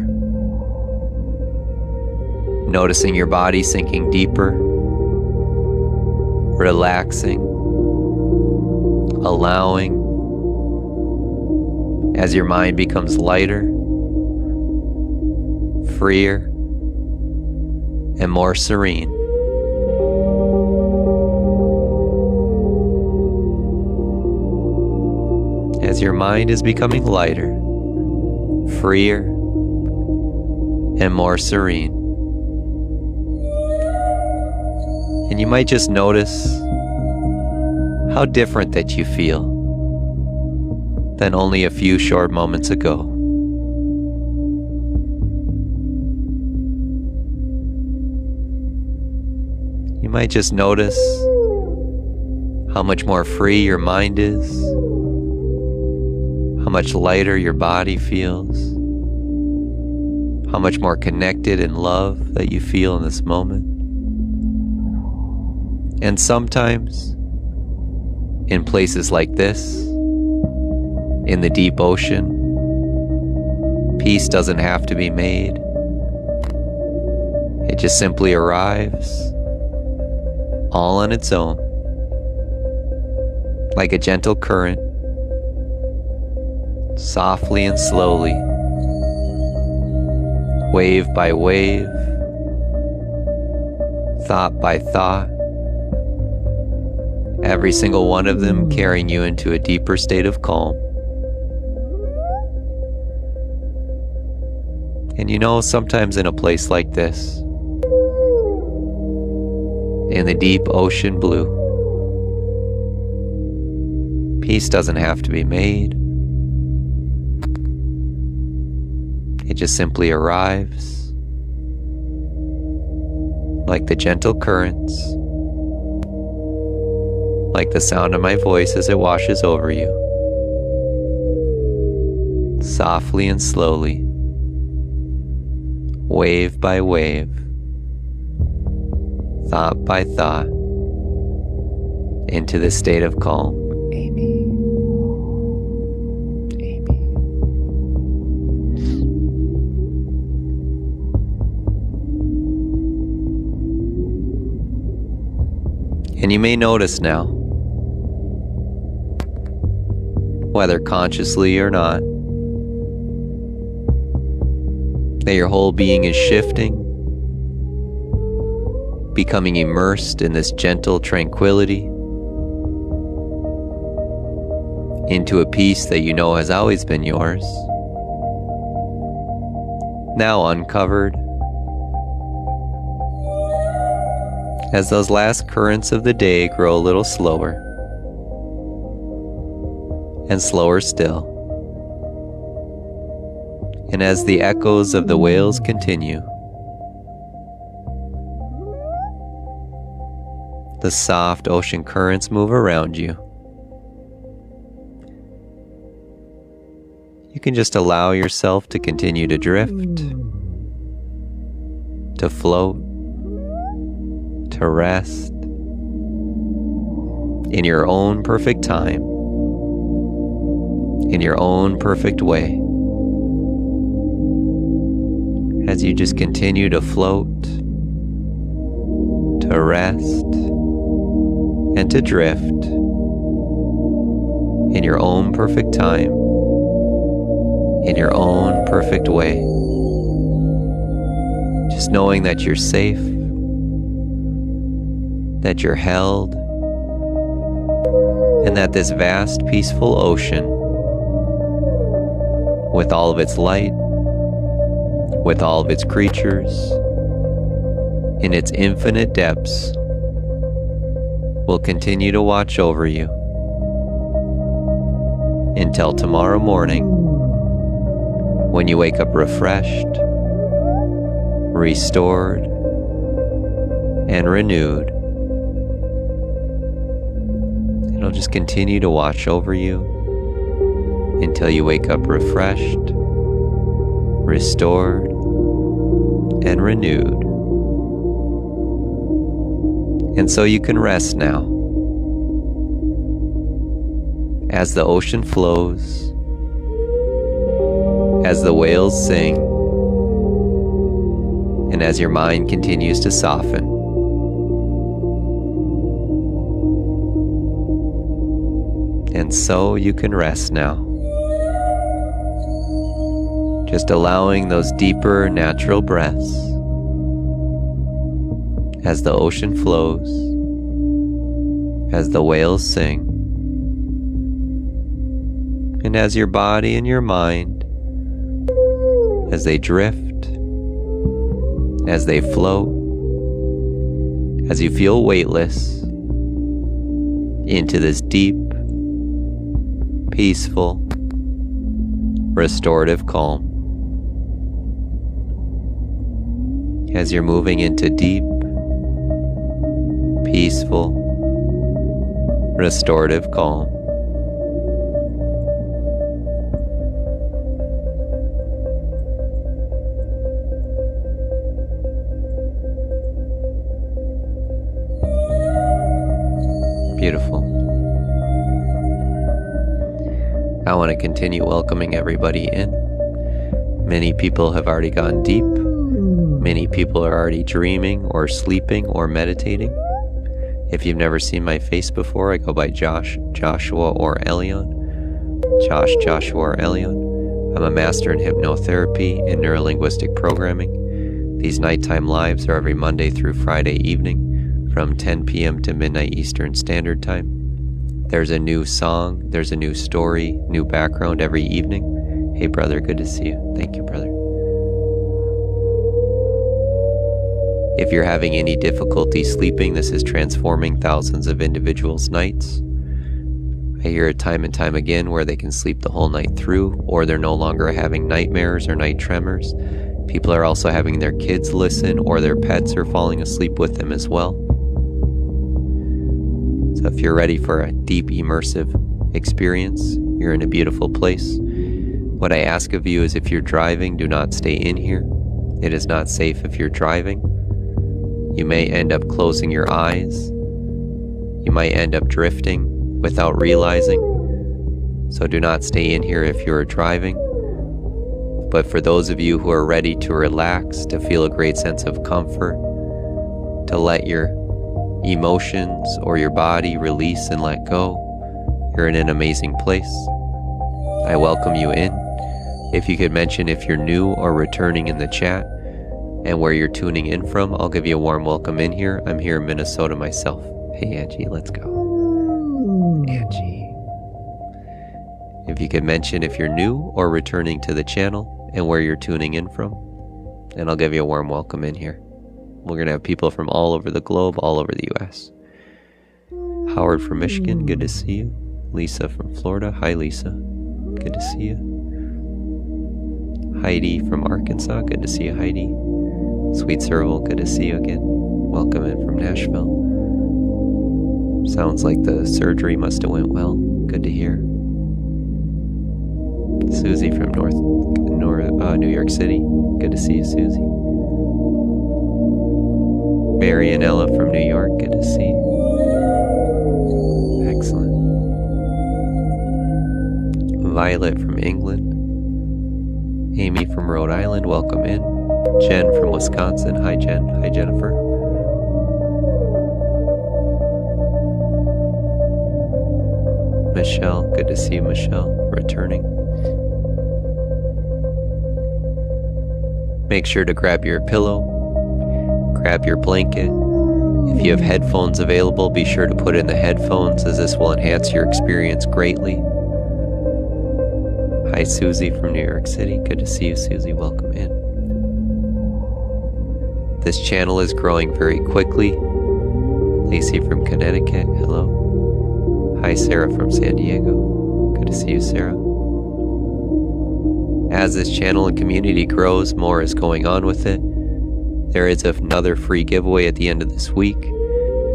noticing your body sinking deeper, relaxing, allowing, as your mind becomes lighter, freer, and more serene. As your mind is becoming lighter, freer, and more serene. And you might just notice how different that you feel than only a few short moments ago. You might just notice how much more free your mind is, how much lighter your body feels, how much more connected and love that you feel in this moment. And sometimes, in places like this, in the deep ocean, peace doesn't have to be made. It just simply arrives, all on its own, like a gentle current, softly and slowly, wave by wave, thought by thought, every single one of them carrying you into a deeper state of calm. And you know, sometimes in a place like this, in the deep ocean blue, peace doesn't have to be made. It just simply arrives, like the gentle currents, like the sound of my voice as it washes over you, softly and slowly, wave by wave, thought by thought, into this state of calm. Amy. And you may notice now, whether consciously or not, that your whole being is shifting, becoming immersed in this gentle tranquility, into a peace that you know has always been yours, now uncovered, as those last currents of the day grow a little slower, and slower still. And as the echoes of the wails continue, the soft ocean currents move around you. You can just allow yourself to continue to drift, to float, to rest in your own perfect time, in your own perfect way, as you just continue to float, to rest, and to drift in your own perfect time, in your own perfect way, just knowing that you're safe, that you're held, and that this vast, peaceful ocean, with all of its light, with all of its creatures, in its infinite depths, will continue to watch over you, until tomorrow morning, when you wake up refreshed, restored, and renewed. It'll just continue to watch over you until you wake up refreshed, restored, and renewed. And so you can rest now. As the ocean flows, as the whales sing, and as your mind continues to soften. And so you can rest now. Just allowing those deeper natural breaths as the ocean flows, as the whales sing, and as your body and your mind, as they drift, as they float, as you feel weightless into this deep, peaceful, restorative calm. As you're moving into deep, peaceful, restorative calm. Beautiful. I want to continue welcoming everybody in. Many people have already gone deep. Many people are already dreaming or sleeping or meditating. If you've never seen my face before, I go by Josh, Joshua, or Elion. Joshua, or Elion. I'm a master in hypnotherapy and neurolinguistic programming. These nighttime lives are every Monday through Friday evening from 10 p.m. to midnight Eastern Standard Time. There's a new song, there's a new story, new background every evening. Hey brother, good to see you. Thank you, brother. If you're having any difficulty sleeping, this is transforming thousands of individuals' nights. I hear it time and time again where they can sleep the whole night through, or they're no longer having nightmares or night tremors. People are also having their kids listen, or their pets are falling asleep with them as well. So if you're ready for a deep, immersive experience, you're in a beautiful place. What I ask of you is if you're driving, do not stay in here. It is not safe if you're driving. You may end up closing your eyes. You might end up drifting without realizing. So do not stay in here if you're driving. But for those of you who are ready to relax, to feel a great sense of comfort, to let your emotions or your body release and let go, you're in an amazing place. I welcome you in. If you could mention if you're new or returning in the chat and where you're tuning in from, I'll give you a warm welcome in here. I'm here in Minnesota myself. Hey Angie, let's go. Angie. If you could mention if you're new or returning to the channel and where you're tuning in from, and I'll give you a warm welcome in here. We're going to have people from all over the globe, all over the U.S. Howard from Michigan, good to see you. Lisa from Florida, hi Lisa, good to see you. Heidi from Arkansas, good to see you, Heidi. Sweet Serval, good to see you again. Welcome in from Nashville. Sounds like the surgery must have went well, good to hear. Susie from New York City, good to see you, Susie. Mary and Ella from New York, good to see you. Excellent. Violet from England. Amy from Rhode Island, welcome in. Jen from Wisconsin, hi Jen, hi Jennifer. Michelle, good to see you, Michelle, returning. Make sure to grab your pillow, grab your blanket. If you have headphones available, be sure to put in the headphones, as this will enhance your experience greatly. Hi Susie from New York City, good to see you, Susie, welcome in. This channel is growing very quickly. Lacey from Connecticut, hello. Hi Sarah from San Diego, good Good to see you, Sarah. As this channel and community grows, more is going on with it. There is another free giveaway at the end of this week.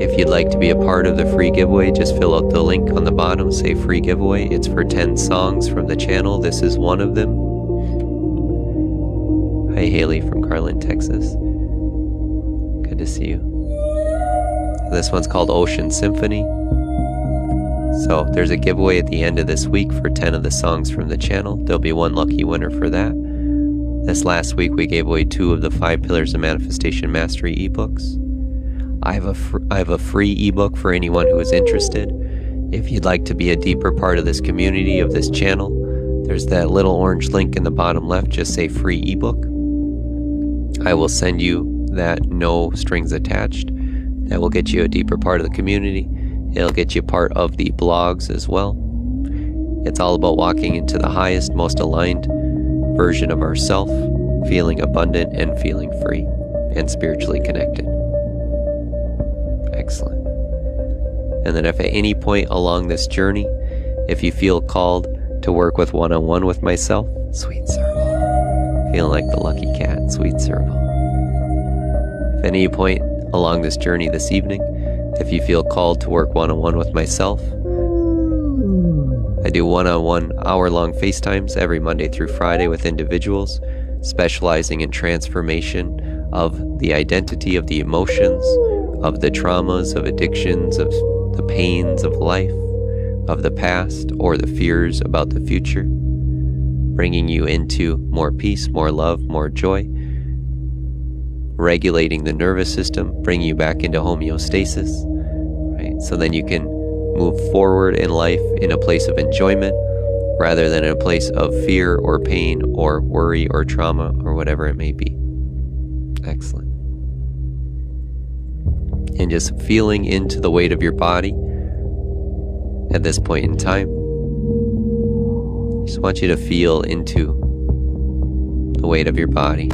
If you'd like to be a part of the free giveaway, just fill out the link on the bottom, say free giveaway. It's for 10 songs from the channel. This is one of them. Hi Haley from Garland, Texas. Good to see you. This one's called Ocean Symphony. So there's a giveaway at the end of this week for 10 of the songs from the channel. There'll be one lucky winner for that. This last week we gave away 2 of the 5 Pillars of Manifestation Mastery ebooks. I have a free ebook for anyone who is interested. If you'd like to be a deeper part of this community, of this channel, there's that little orange link in the bottom left. Just say free ebook. I will send you that, no strings attached. That will get you a deeper part of the community. It'll get you part of the blogs as well. It's all about walking into the highest, most aligned version of ourself, feeling abundant and feeling free and spiritually connected. Excellent. And then if at any point along this journey, if you feel called to work with one-on-one with myself, sweet Serval. Feeling like the lucky cat, sweet Serval. If at any point along this journey this evening, if you feel called to work one-on-one with myself, I do one-on-one hour-long FaceTimes every Monday through Friday with individuals, specializing in transformation of the identity, of the emotions, of the traumas, of addictions, of the pains of life, of the past, or the fears about the future, bringing you into more peace, more love, more joy, regulating the nervous system, bringing you back into homeostasis, right? So then you can move forward in life in a place of enjoyment rather than in a place of fear or pain or worry or trauma or whatever it may be. Excellent. And just feeling into the weight of your body at this point in time. Just want you to feel into the weight of your body.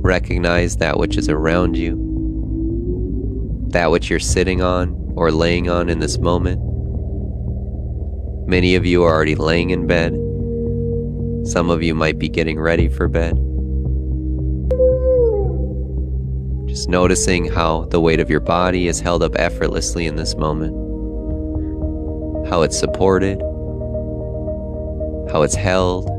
Recognize that which is around you, that which you're sitting on or laying on in this moment. Many of you are already laying in bed. Some of you might be getting ready for bed. Just noticing how the weight of your body is held up effortlessly in this moment. How it's supported, how it's held,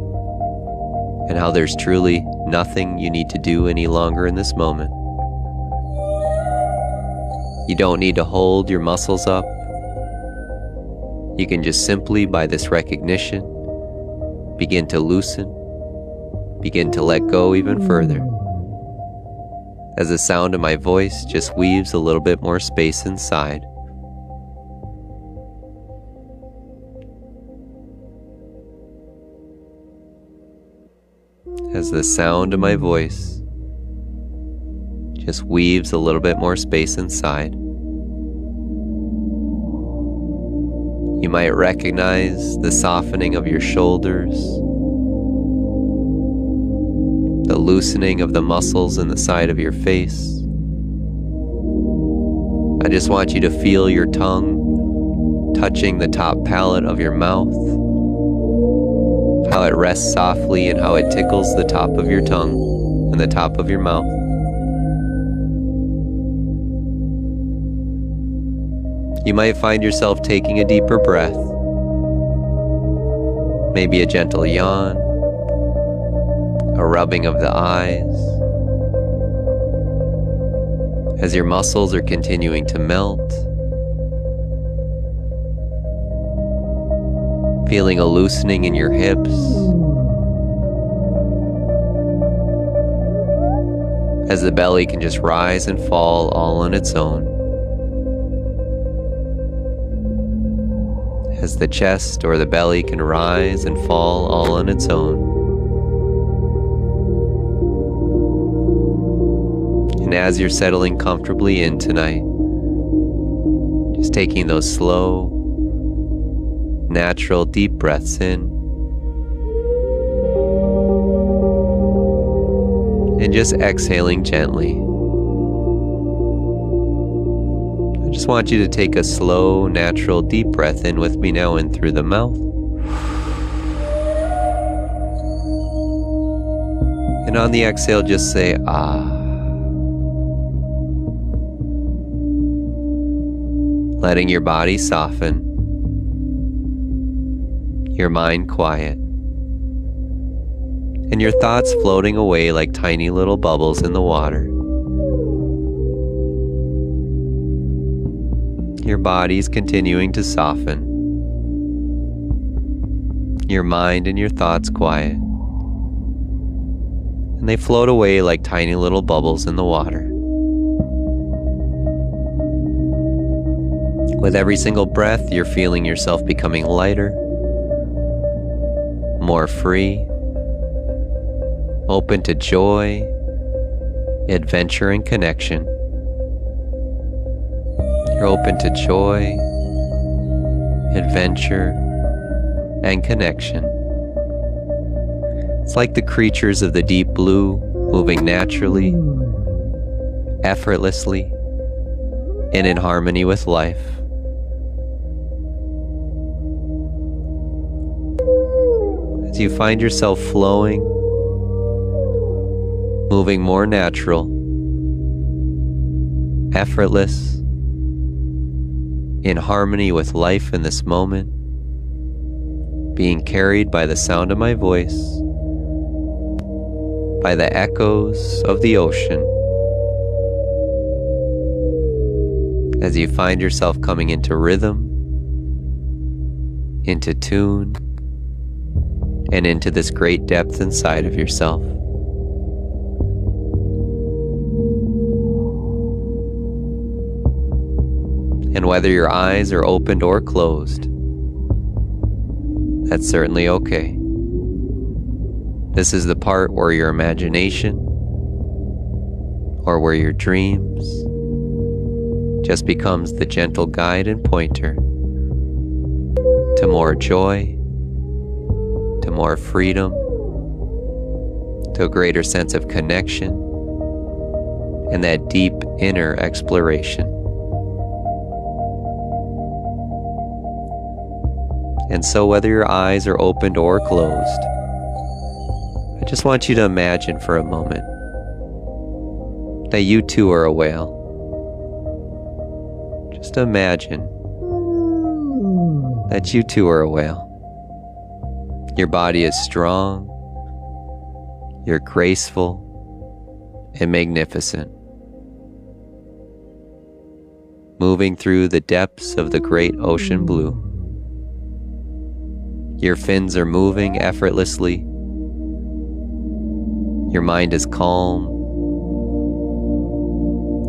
and how there's truly nothing you need to do any longer in this moment. You don't need to hold your muscles up. You can just simply, by this recognition, begin to loosen, begin to let go even further. As the sound of my voice just weaves a little bit more space inside. As the sound of my voice just weaves a little bit more space inside. You might recognize the softening of your shoulders, the loosening of the muscles in the side of your face. I just want you to feel your tongue touching the top palate of your mouth, how it rests softly and how it tickles the top of your tongue and the top of your mouth. You might find yourself taking a deeper breath, maybe a gentle yawn, a rubbing of the eyes, as your muscles are continuing to melt, feeling a loosening in your hips, as the belly can just rise and fall all on its own. As the chest or the belly can rise and fall all on its own. And as you're settling comfortably in tonight, just taking those slow, natural, deep breaths in, and just exhaling gently. Just want you to take a slow, natural, deep breath in with me now, in through the mouth. And on the exhale, just say, ah. Letting your body soften, your mind quiet, and your thoughts floating away like tiny little bubbles in the water. Your body's continuing to soften, your mind and your thoughts quiet, and they float away like tiny little bubbles in the water. With every single breath, you're feeling yourself becoming lighter, more free, open to joy, adventure, and connection. You're open to joy, adventure, and connection. It's like the creatures of the deep blue, moving naturally, effortlessly, and in harmony with life. As you find yourself flowing, moving more natural, effortless, in harmony with life in this moment, being carried by the sound of my voice, by the echoes of the ocean, as you find yourself coming into rhythm, into tune, and into this great depth inside of yourself. And whether your eyes are opened or closed, that's certainly okay. This is the part where your imagination, or where your dreams, just becomes the gentle guide and pointer to more joy, to more freedom, to a greater sense of connection, and that deep inner exploration. And so whether your eyes are opened or closed, I just want you to imagine for a moment that you too are a whale. Just imagine that you too are a whale. Your body is strong, you're graceful and magnificent, moving through the depths of the great ocean blue. Your fins are moving effortlessly. Your mind is calm.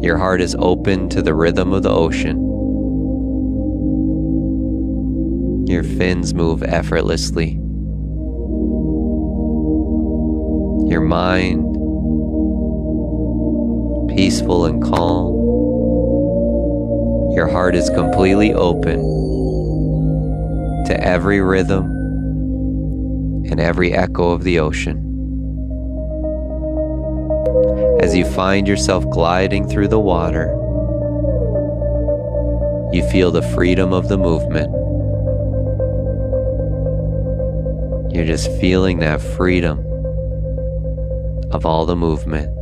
Your heart is open to the rhythm of the ocean. Your fins move effortlessly. Your mind, peaceful and calm. Your heart is completely open to every rhythm and every echo of the ocean. As you find yourself gliding through the water, you feel the freedom of the movement. You're just feeling that freedom of all the movement.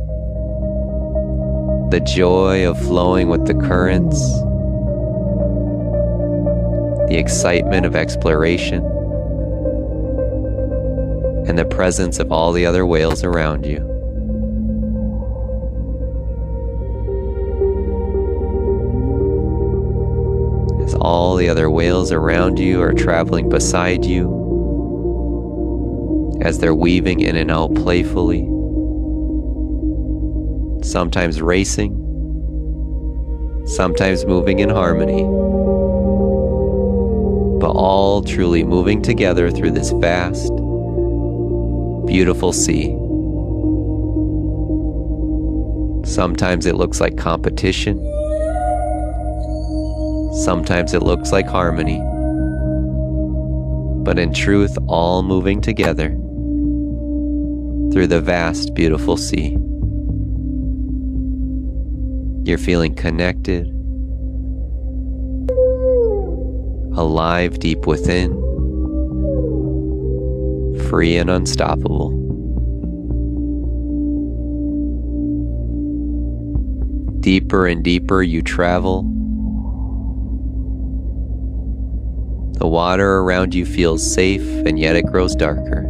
The joy of flowing with the currents, the excitement of exploration, and the presence of all the other whales around you. As all the other whales around you are traveling beside you, as they're weaving in and out playfully, sometimes racing, sometimes moving in harmony, but all truly moving together through this vast, beautiful sea. Sometimes it looks like competition. Sometimes it looks like harmony. But in truth, all moving together through the vast, beautiful sea. You're feeling connected, alive deep within, free and unstoppable. Deeper and deeper you travel. The water around you feels safe, and yet it grows darker.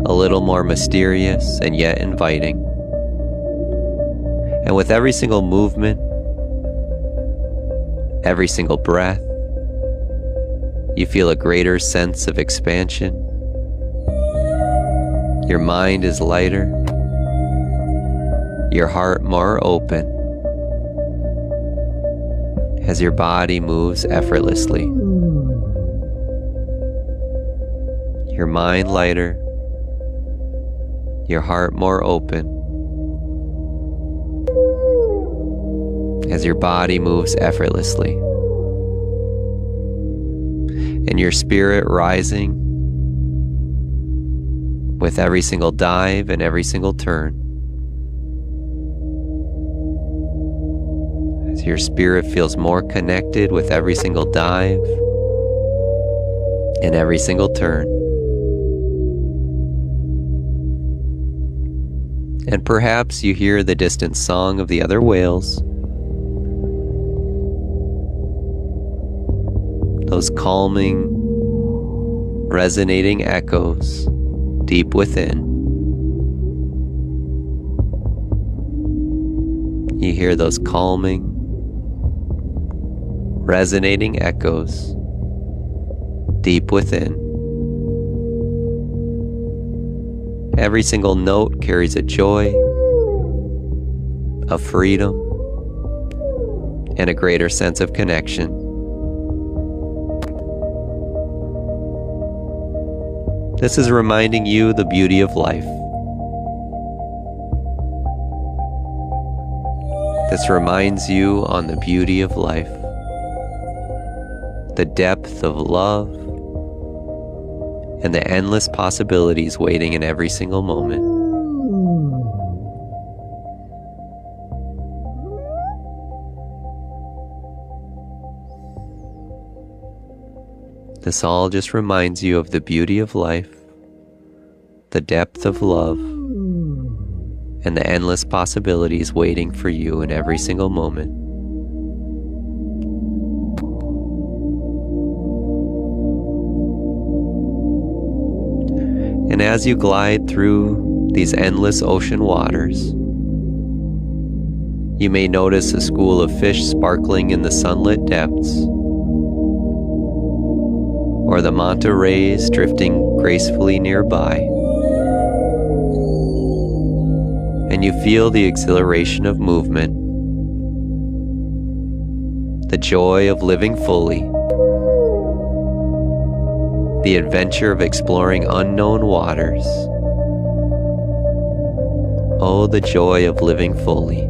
A little more mysterious, and yet inviting. And with every single movement, every single breath, you feel a greater sense of expansion. Your mind is lighter, your heart more open, as your body moves effortlessly. Your mind lighter, your heart more open, as your body moves effortlessly. And your spirit rising with every single dive and every single turn. As your spirit feels more connected with every single dive and every single turn. And perhaps you hear the distant song of the other whales. Those calming, resonating echoes deep within. You hear those calming, resonating echoes deep within. Every single note carries a joy, a freedom, and a greater sense of connection. This is reminding you the beauty of life. This reminds you on the beauty of life, the depth of love, and the endless possibilities waiting in every single moment. This all just reminds you of the beauty of life, the depth of love, and the endless possibilities waiting for you in every single moment. And as you glide through these endless ocean waters, you may notice a school of fish sparkling in the sunlit depths, or the manta rays drifting gracefully nearby. And you feel the exhilaration of movement, the joy of living fully, the adventure of exploring unknown waters. Oh, the joy of living fully,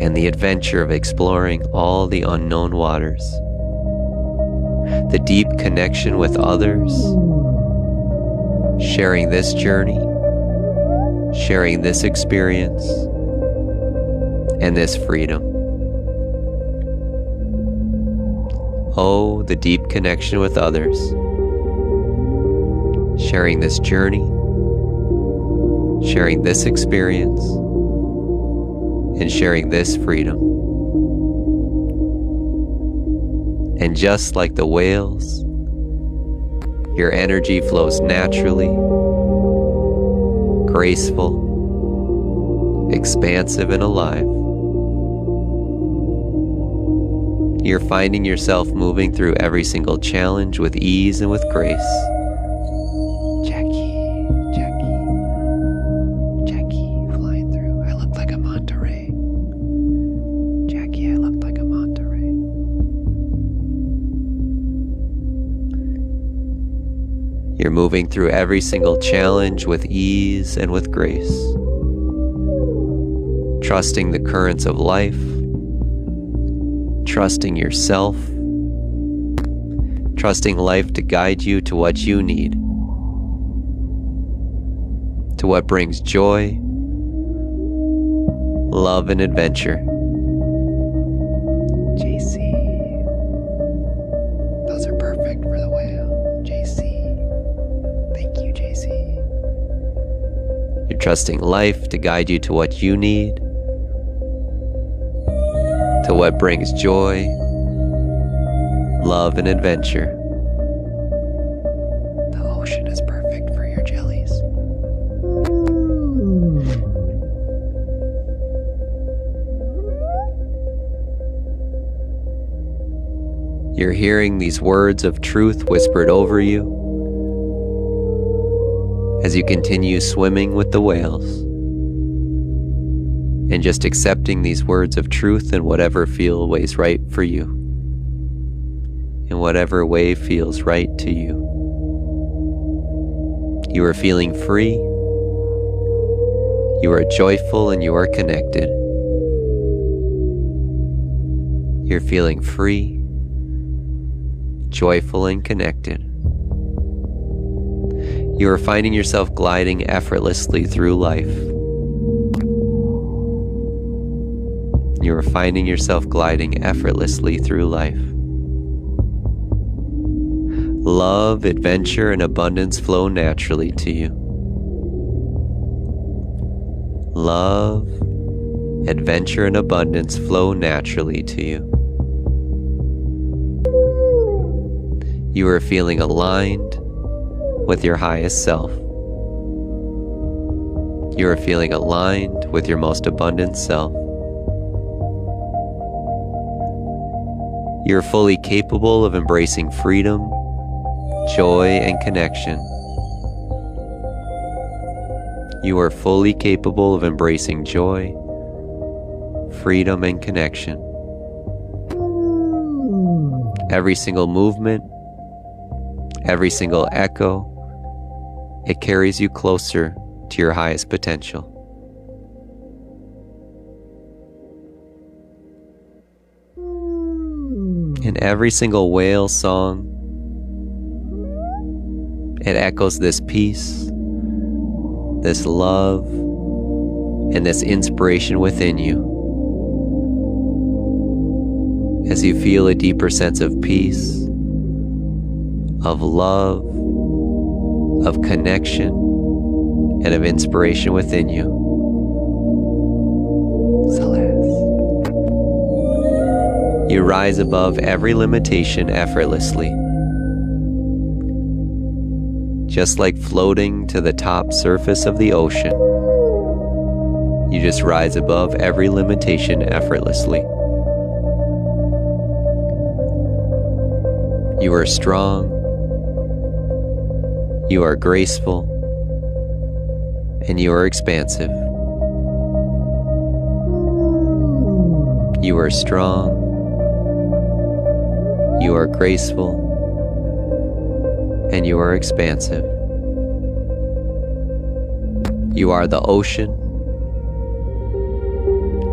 and the adventure of exploring all the unknown waters. The deep connection with others, sharing this journey, sharing this experience, and this freedom. Oh, the deep connection with others, sharing this journey, sharing this experience, and sharing this freedom. And just like the whales, your energy flows naturally, graceful, expansive, and alive. You're finding yourself moving through every single challenge with ease and with grace. Jackie, flying through. I look like a manta ray. Jackie, I look like a manta ray. You're moving through every single challenge with ease and with grace. Trusting the currents of life, trusting yourself, trusting life to guide you to what you need, to what brings joy, love, and adventure. JC. You're trusting life to guide you to what you need, to what brings joy, love, and adventure. The ocean is perfect for your jellies. You're hearing these words of truth whispered over you as you continue swimming with the whales, and just accepting these words of truth in whatever ways right for you, in whatever way feels right to you. You are feeling free, you are joyful, and you are connected. You're feeling free, joyful, and connected. You are finding yourself gliding effortlessly through life. You are finding yourself gliding effortlessly through life. Love, adventure, and abundance flow naturally to you. Love, adventure, and abundance flow naturally to you. You are feeling aligned with your highest self. You are feeling aligned with your most abundant self. You are fully capable of embracing freedom, joy, and connection. You are fully capable of embracing joy, freedom, and connection. Every single movement, every single echo, it carries you closer to your highest potential. In every single whale song, it echoes this peace, this love, and this inspiration within you. As you feel a deeper sense of peace, of love, of connection, and of inspiration within you. Celeste. You rise above every limitation effortlessly. Just like floating to the top surface of the ocean, you just rise above every limitation effortlessly. You are strong, you are graceful, and you are expansive. You are strong, you are graceful, and you are expansive. You are the ocean,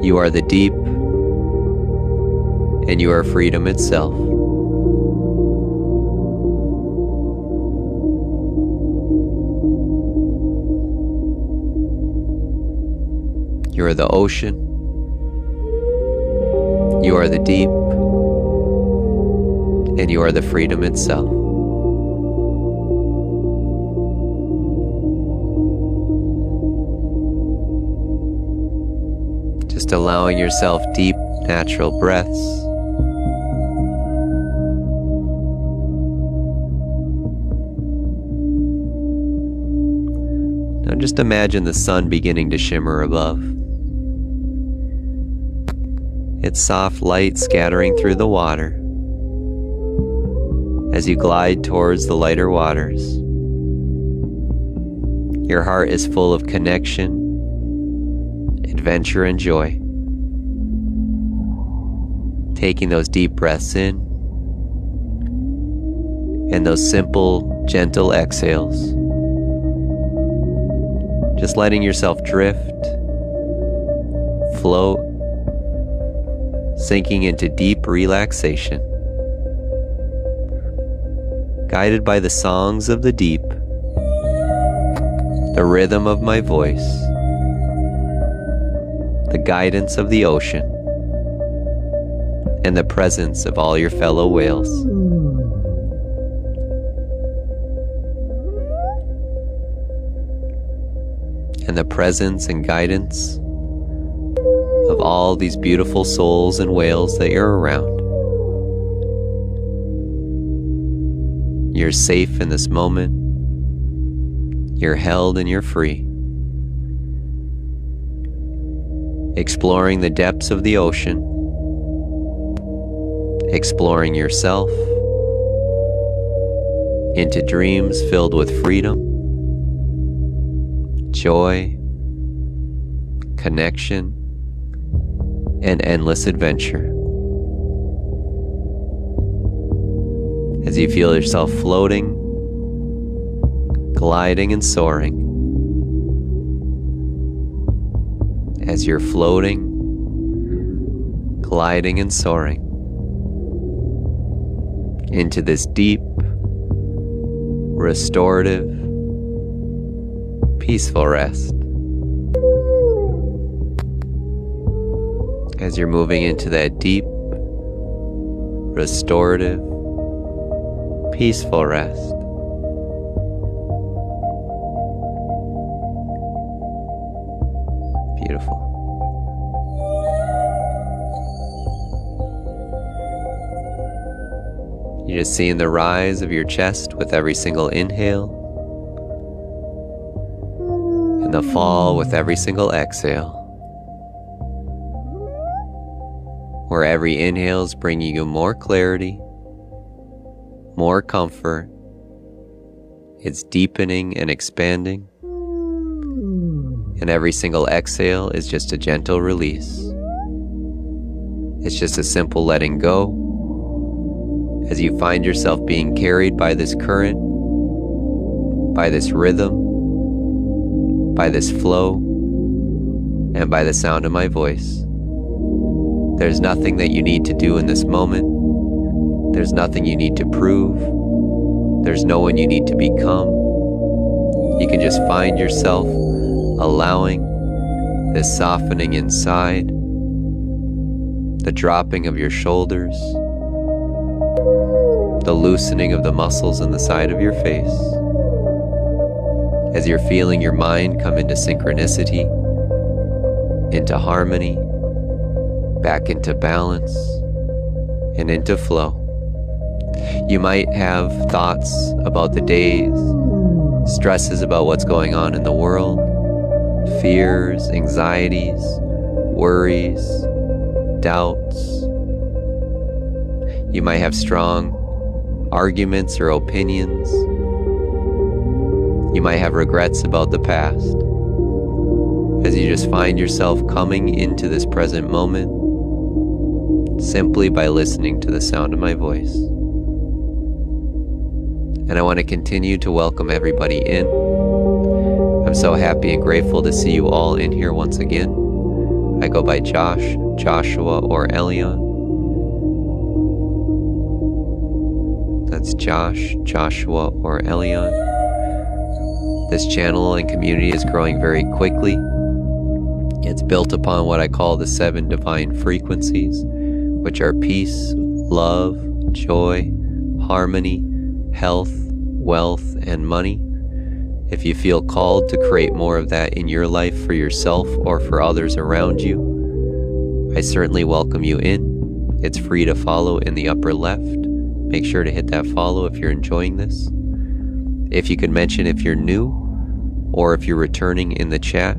you are the deep, and you are freedom itself. You are the ocean, you are the deep, and you are the freedom itself. Just allowing yourself deep, natural breaths. Now just imagine the sun beginning to shimmer above. Its soft light scattering through the water as you glide towards the lighter waters. Your heart is full of connection, adventure, and joy. Taking those deep breaths in and those simple, gentle exhales. Just letting yourself drift, float, sinking into deep relaxation. Guided by the songs of the deep, the rhythm of my voice, the guidance of the ocean, and the presence of all your fellow whales. and the presence and guidance of all these beautiful souls and whales that you're around. You're safe in this moment. You're held and you're free. Exploring the depths of the ocean. Exploring yourself into dreams filled with freedom, joy, connection, and endless adventure. As you feel yourself floating, gliding and soaring. As you're floating, gliding and soaring into this deep, restorative, peaceful rest. As you're moving into that deep, restorative, peaceful rest. Beautiful. You're just seeing the rise of your chest with every single inhale, and the fall with every single exhale, where every inhale is bringing you more clarity, more comfort. It's deepening and expanding, and every single exhale is just a gentle release. It's just a simple letting go as you find yourself being carried by this current, by this rhythm, by this flow, and by the sound of my voice. There's nothing that you need to do in this moment. There's nothing you need to prove. There's no one you need to become. You can just find yourself allowing this softening inside, the dropping of your shoulders, the loosening of the muscles in the side of your face, as you're feeling your mind come into synchronicity, into harmony, back into balance, and into flow. You might have thoughts about the days, stresses about what's going on in the world, fears, anxieties, worries, doubts. You might have strong arguments or opinions. You might have regrets about the past. As you just find yourself coming into this present moment simply by listening to the sound of my voice. And I want to continue to welcome everybody in. I'm so happy and grateful to see you all in here once again. I go by Josh, Joshua, or Elion. That's Josh, Joshua, or Elion. This channel and community is growing very quickly. It's built upon what I call the 7 divine frequencies, which are peace, love, joy, harmony, health, wealth, and money. If you feel called to create more of that in your life for yourself or for others around you, I certainly welcome you in. It's free to follow in the upper left. Make sure to hit that follow if you're enjoying this. If you could mention if you're new or if you're returning in the chat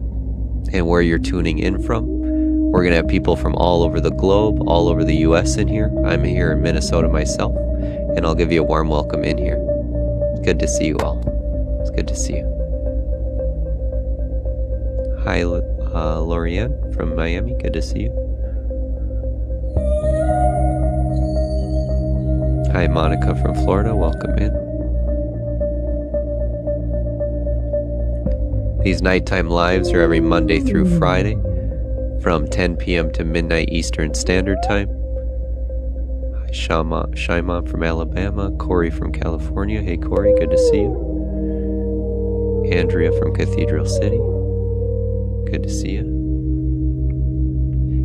and where you're tuning in from. We're going to have people from all over the globe, all over the US in here. I'm here in Minnesota myself, and I'll give you a warm welcome in here. Good to see you all. It's good to see you. Hi, Lorianne from Miami. Good to see you. Hi, Monica from Florida. Welcome in. These nighttime lives are every Monday through Friday from 10 p.m. to midnight Eastern Standard Time. Hi, Shaiman from Alabama. Corey from California. Hey, Corey. Good to see you. Andrea from Cathedral City. Good to see you.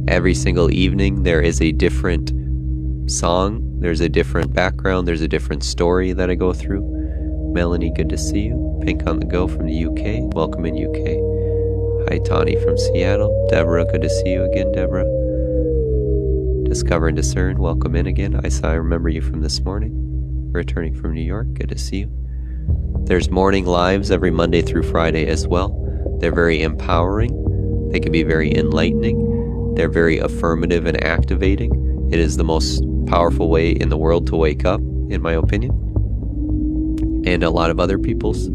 Every single evening there is a different song. There's a different background. There's a different story that I go through. Melanie, good to see you. Pink on the Go from the UK. Welcome in UK. Hi, Tawny from Seattle. Deborah, good to see you again, Deborah. Discover and Discern, welcome in again. I remember you from this morning. Returning from New York, good to see you. There's morning lives every Monday through Friday as well. They're very empowering. They can be very enlightening. They're very affirmative and activating. It is the most powerful way in the world to wake up, in my opinion, and a lot of other people's.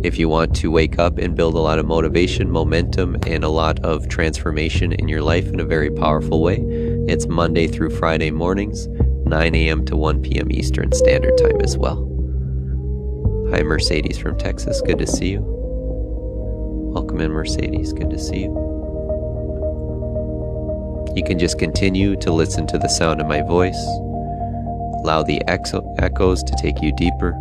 If you want to wake up and build a lot of motivation, momentum, and a lot of transformation in your life in a very powerful way, it's Monday through Friday mornings, 9 a.m. to 1 p.m. Eastern Standard Time as well. Hi, Mercedes from Texas. Good to see you. Welcome in, Mercedes. Good to see you. You can just continue to listen to the sound of my voice. Allow the echoes to take you deeper.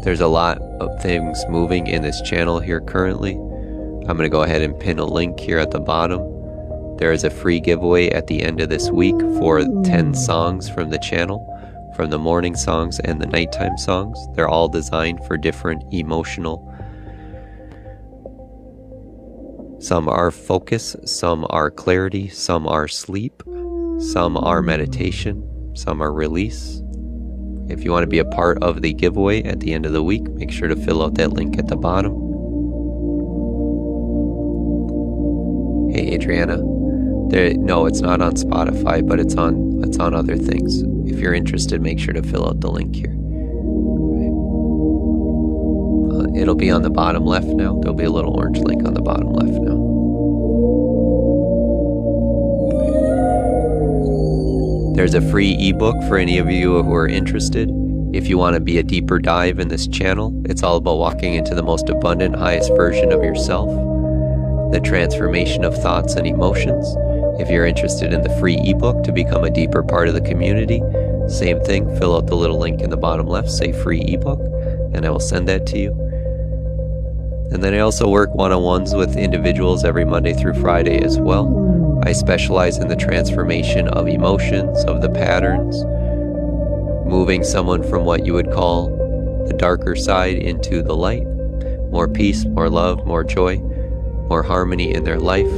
There's a lot of things moving in this channel here currently. I'm going to go ahead and pin a link here at the bottom. There is a free giveaway at the end of this week for 10 songs from the channel, from the morning songs and the nighttime songs. They're all designed for different emotional. Some are focus, some are clarity, some are sleep, some are meditation, some are release. If you want to be a part of the giveaway at the end of the week, make sure to fill out that link at the bottom. Hey, Adriana. No, it's not on Spotify, but it's on other things. If you're interested, make sure to fill out the link here. It'll be on the bottom left now. There'll be a little orange link on the bottom left now. There's a free ebook for any of you who are interested. If you want to be a deeper dive in this channel, it's all about walking into the most abundant, highest version of yourself, the transformation of thoughts and emotions. If you're interested in the free ebook to become a deeper part of the community, same thing, fill out the little link in the bottom left, say free ebook, and I will send that to you. And then I also work one-on-ones with individuals every Monday through Friday as well. I specialize in the transformation of emotions, of the patterns, moving someone from what you would call the darker side into the light, more peace, more love, more joy, more harmony in their life.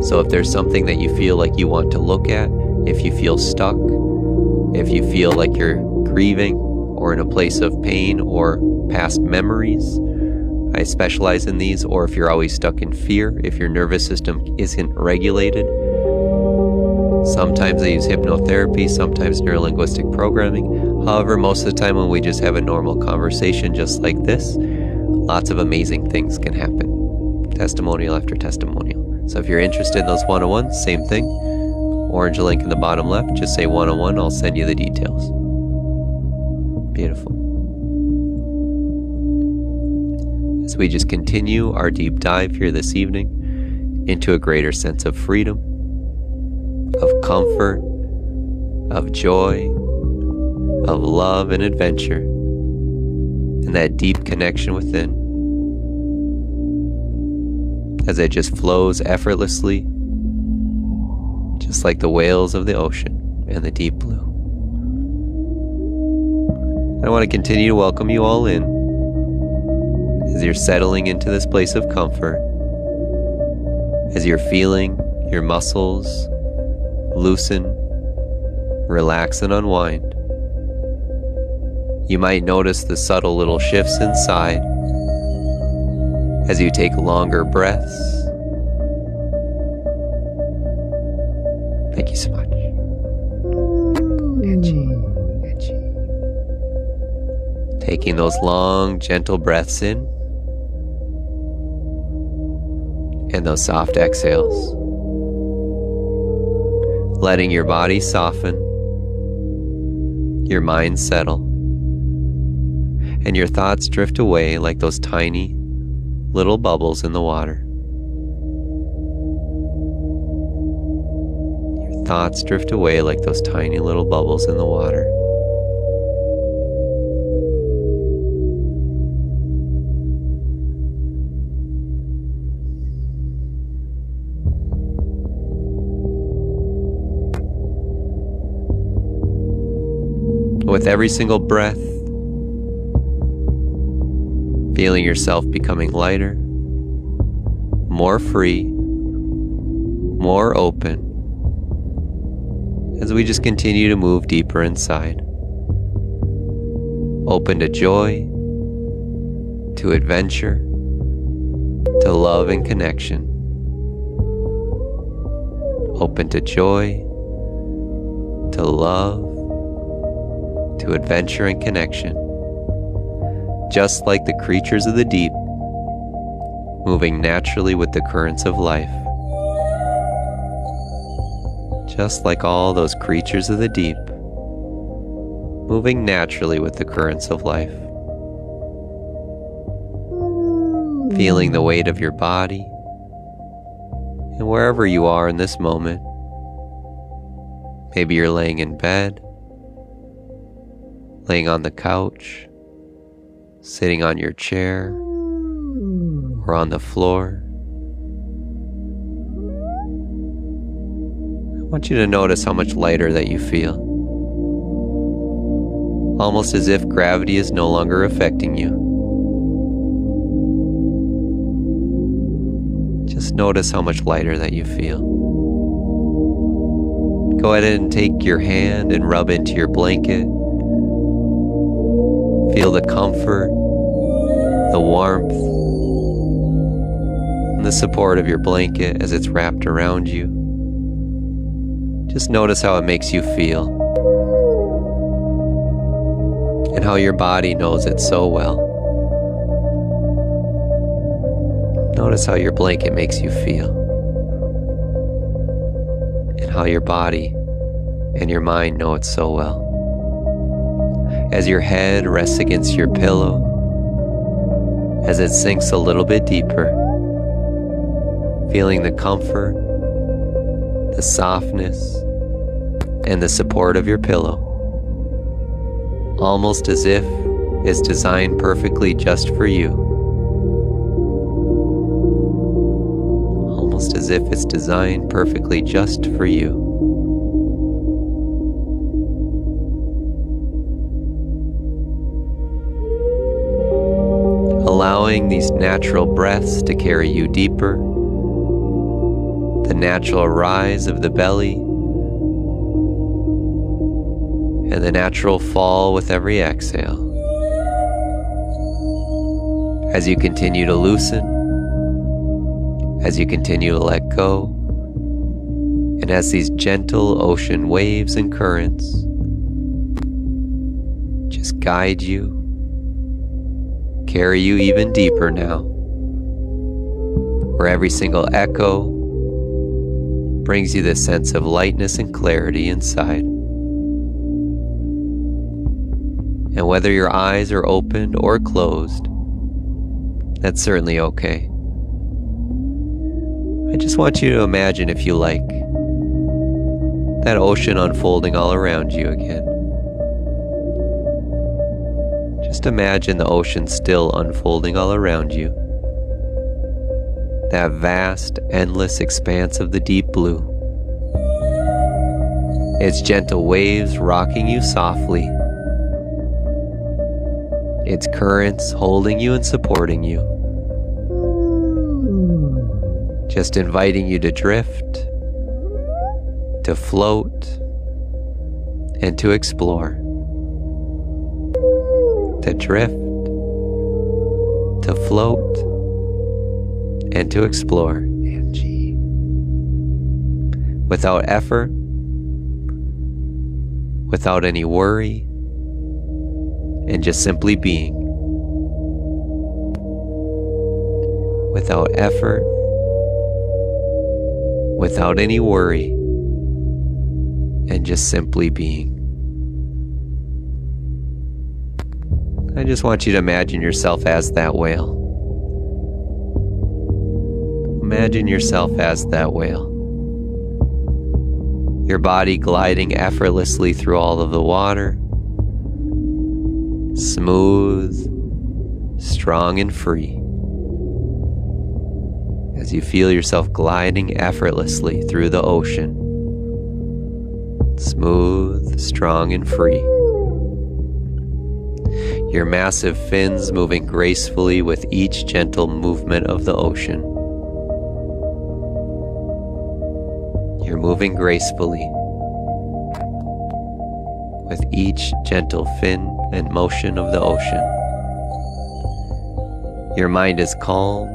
So if there's something that you feel like you want to look at, if you feel stuck, if you feel like you're grieving or in a place of pain or past memories, I specialize in these. Or if you're always stuck in fear, if your nervous system isn't regulated, sometimes I use hypnotherapy, sometimes neurolinguistic programming. However, most of the time when we just have a normal conversation just like this, lots of amazing things can happen. Testimonial after testimonial. So if you're interested in those one-on-ones, same thing. Orange link in the bottom left, just say one-on-one, I'll send you the details. Beautiful. As we just continue our deep dive here this evening into a greater sense of freedom, of comfort, of joy, of love and adventure, and that deep connection within, as it just flows effortlessly, just like the whales of the ocean and the deep blue. I want to continue to welcome you all in as you're settling into this place of comfort, as you're feeling your muscles loosen, relax, and unwind. You might notice the subtle little shifts inside as you take longer breaths. Thank you so much. Taking those long, gentle breaths in and those soft exhales. Letting your body soften, your mind settle, and your thoughts drift away like those tiny little bubbles in the water. Your thoughts drift away like those tiny little bubbles in the water. With every single breath, Feeling yourself becoming lighter, more free, more open, as we just continue to move deeper inside. Open to joy, to adventure, to love and connection. Open to joy, to love, to adventure and connection. Just like the creatures of the deep, moving naturally with the currents of life. Just like all those creatures of the deep, moving naturally with the currents of life. Feeling the weight of your body, and wherever you are in this moment, maybe you're laying in bed, laying on the couch, sitting on your chair, or on the floor. I want you to notice how much lighter that you feel. Almost as if gravity is no longer affecting you. Just notice how much lighter that you feel. Go ahead and take your hand and rub into your blanket. Feel the comfort, the warmth, and the support of your blanket as it's wrapped around you. Just notice how it makes you feel, and how your body knows it so well. Notice how your blanket makes you feel, and how your body and your mind know it so well. As your head rests against your pillow, as it sinks a little bit deeper, feeling the comfort, the softness, and the support of your pillow, almost as if it's designed perfectly just for you. Almost as if it's designed perfectly just for you. Allowing these natural breaths to carry you deeper, the natural rise of the belly, and the natural fall with every exhale. As you continue to loosen, as you continue to let go, and as these gentle ocean waves and currents just guide you, carry you even deeper now, where every single echo brings you this sense of lightness and clarity inside. And whether your eyes are opened or closed, that's certainly okay. I just want you to imagine, if you like, that ocean unfolding all around you again. Just imagine the ocean still unfolding all around you. That vast, endless expanse of the deep blue. Its gentle waves rocking you softly. Its currents holding you and supporting you. Just inviting you to drift, to float, and to explore. To drift, to float, and to explore. Angie. Without effort, without any worry, and just simply being. Without effort, without any worry, and just simply being. I just want you to imagine yourself as that whale. Imagine yourself as that whale. Your body gliding effortlessly through all of the water. Smooth, strong, and free. As you feel yourself gliding effortlessly through the ocean. Smooth, strong, and free. Your massive fins moving gracefully with each gentle movement of the ocean. You're moving gracefully with each gentle fin and motion of the ocean. Your mind is calm,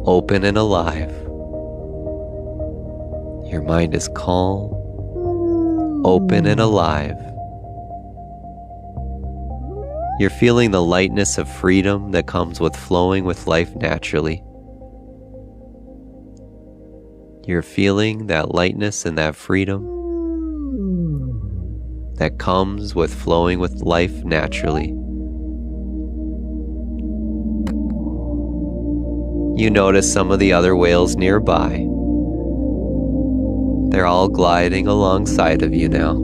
open and alive. Your mind is calm, open and alive. You're feeling the lightness of freedom that comes with flowing with life naturally. You're feeling that lightness and that freedom that comes with flowing with life naturally. You notice some of the other whales nearby. They're all gliding alongside of you now,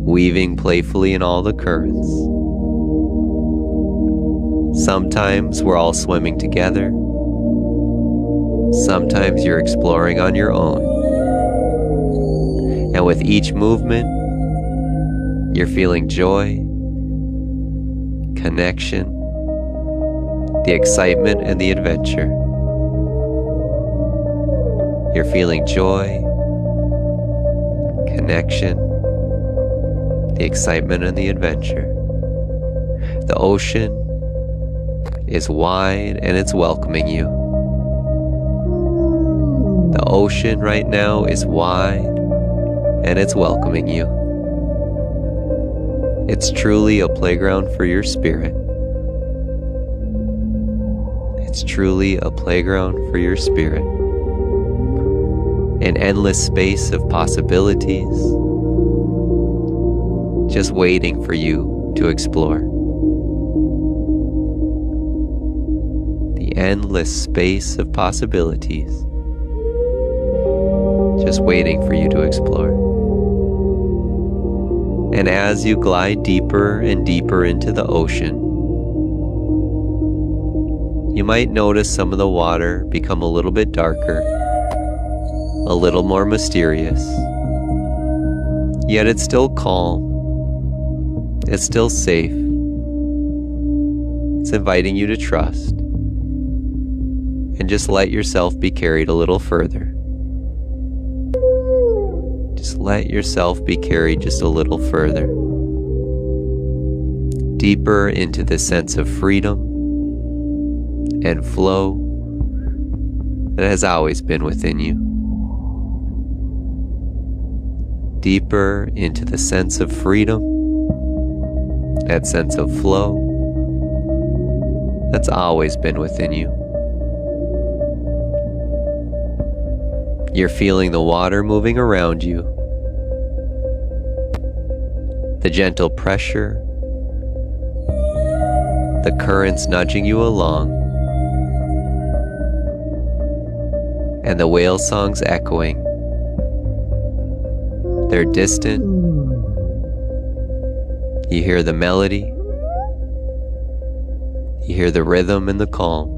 weaving playfully in all the currents. Sometimes we're all swimming together. Sometimes you're exploring on your own. And with each movement, you're feeling joy, connection, the excitement and the adventure. You're feeling joy, connection, the excitement and the adventure. The ocean is wide and it's welcoming you. The ocean right now is wide and it's welcoming you. It's truly a playground for your spirit. It's truly a playground for your spirit. An endless space of possibilities, just waiting for you to explore. The endless space of possibilities, just waiting for you to explore. And as you glide deeper and deeper into the ocean, you might notice some of the water become a little bit darker, a little more mysterious. Yet it's still calm. It's still safe. It's inviting you to trust. And just let yourself be carried a little further. Just let yourself be carried just a little further. Deeper into the sense of freedom and flow that has always been within you. Deeper into the sense of freedom, that sense of flow that's always been within you. You're feeling the water moving around you, the gentle pressure, the currents nudging you along, and the whale songs echoing. They're distant. You hear the melody. You hear the rhythm and the calm.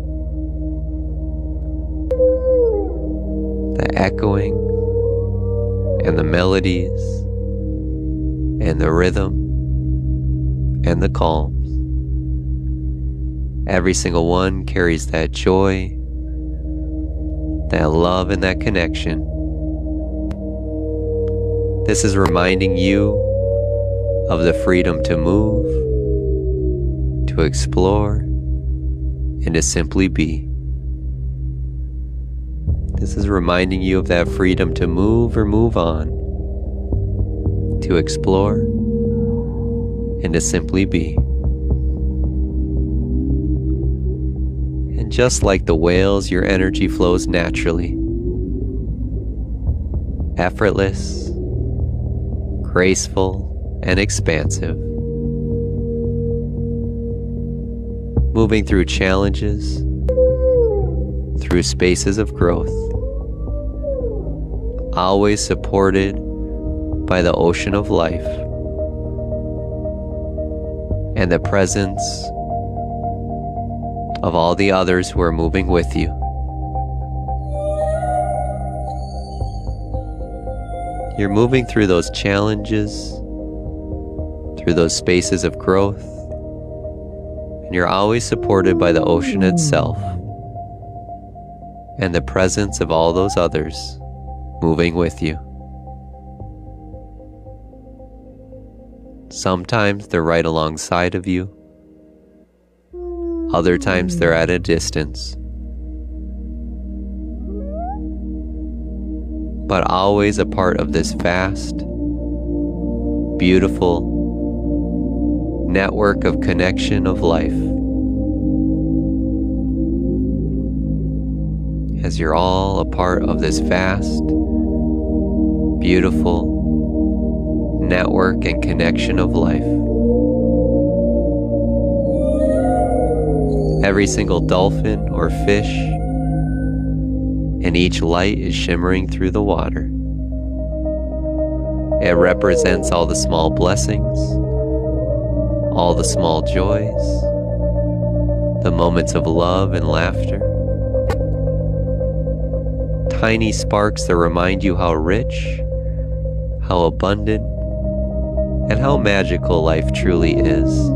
The echoing and the melodies and the rhythm and the calms. Every single one carries that joy, that love and that connection. This is reminding you of the freedom to move, to explore, and to simply be. This is reminding you of that freedom to move or move on, to explore, and to simply be. And just like the whales, your energy flows naturally, effortless, graceful, and expansive. Moving through challenges, through spaces of growth, always supported by the ocean of life and the presence of all the others who are moving with you. You're moving through those challenges, through those spaces of growth, and you're always supported by the ocean itself and the presence of all those others moving with you. Sometimes they're right alongside of you. Other times they're at a distance. But always a part of this vast, beautiful network of connection of life. As you're all a part of this vast, beautiful network and connection of life. Every single dolphin or fish and each light is shimmering through the water. It represents all the small blessings, all the small joys, the moments of love and laughter. Tiny sparks that remind you how rich, how abundant, and how magical life truly is.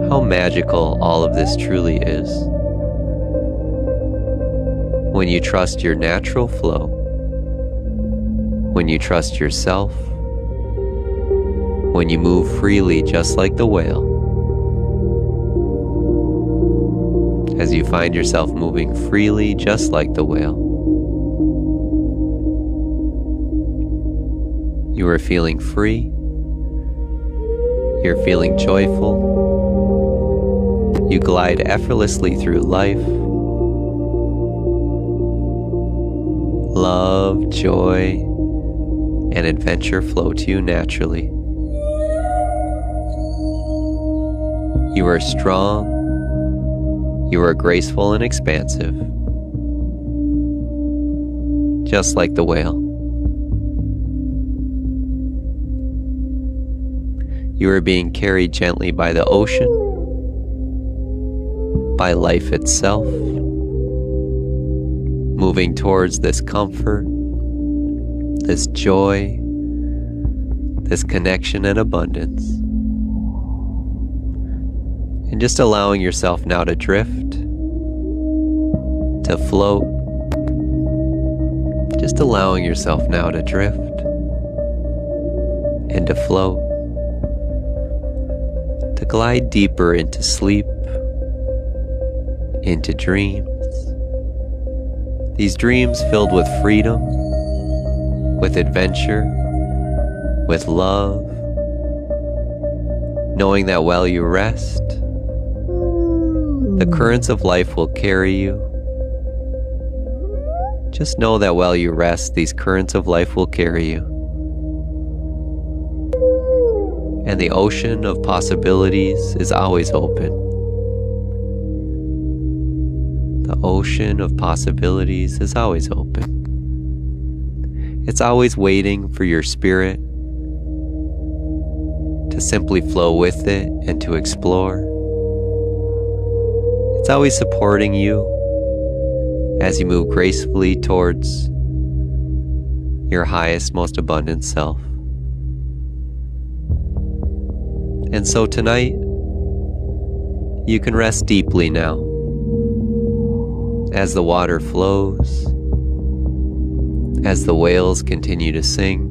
How magical all of this truly is. When you trust your natural flow, when you trust yourself, when you move freely just like the whale, as you find yourself moving freely just like the whale, you are feeling free, you're feeling joyful, you glide effortlessly through life. Love, joy, and adventure flow to you naturally. You are strong, you are graceful and expansive, just like the whale. You are being carried gently by the ocean, by life itself, moving towards this comfort, this joy, this connection and abundance. And just allowing yourself now to drift, to float. Just allowing yourself now to drift and to float, to glide deeper into sleep, into dreams. These dreams filled with freedom, with adventure, with love, knowing that while you rest, the currents of life will carry you. Just know that while you rest, these currents of life will carry you. And the ocean of possibilities is always open. The ocean of possibilities is always open. It's always waiting for your spirit to simply flow with it and to explore. It's always supporting you as you move gracefully towards your highest, most abundant self. And so tonight, you can rest deeply now as the water flows, as the whales continue to sing,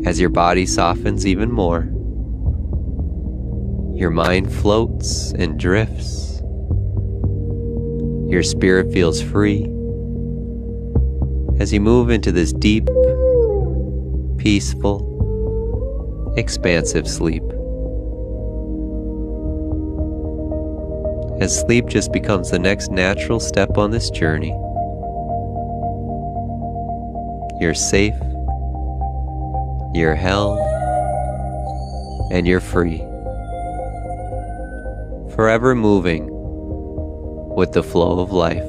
as your body softens even more. Your mind floats and drifts. Your spirit feels free as you move into this deep, peaceful, expansive sleep. As sleep just becomes the next natural step on this journey. You're safe, you're held, and you're free. Forever moving with the flow of life.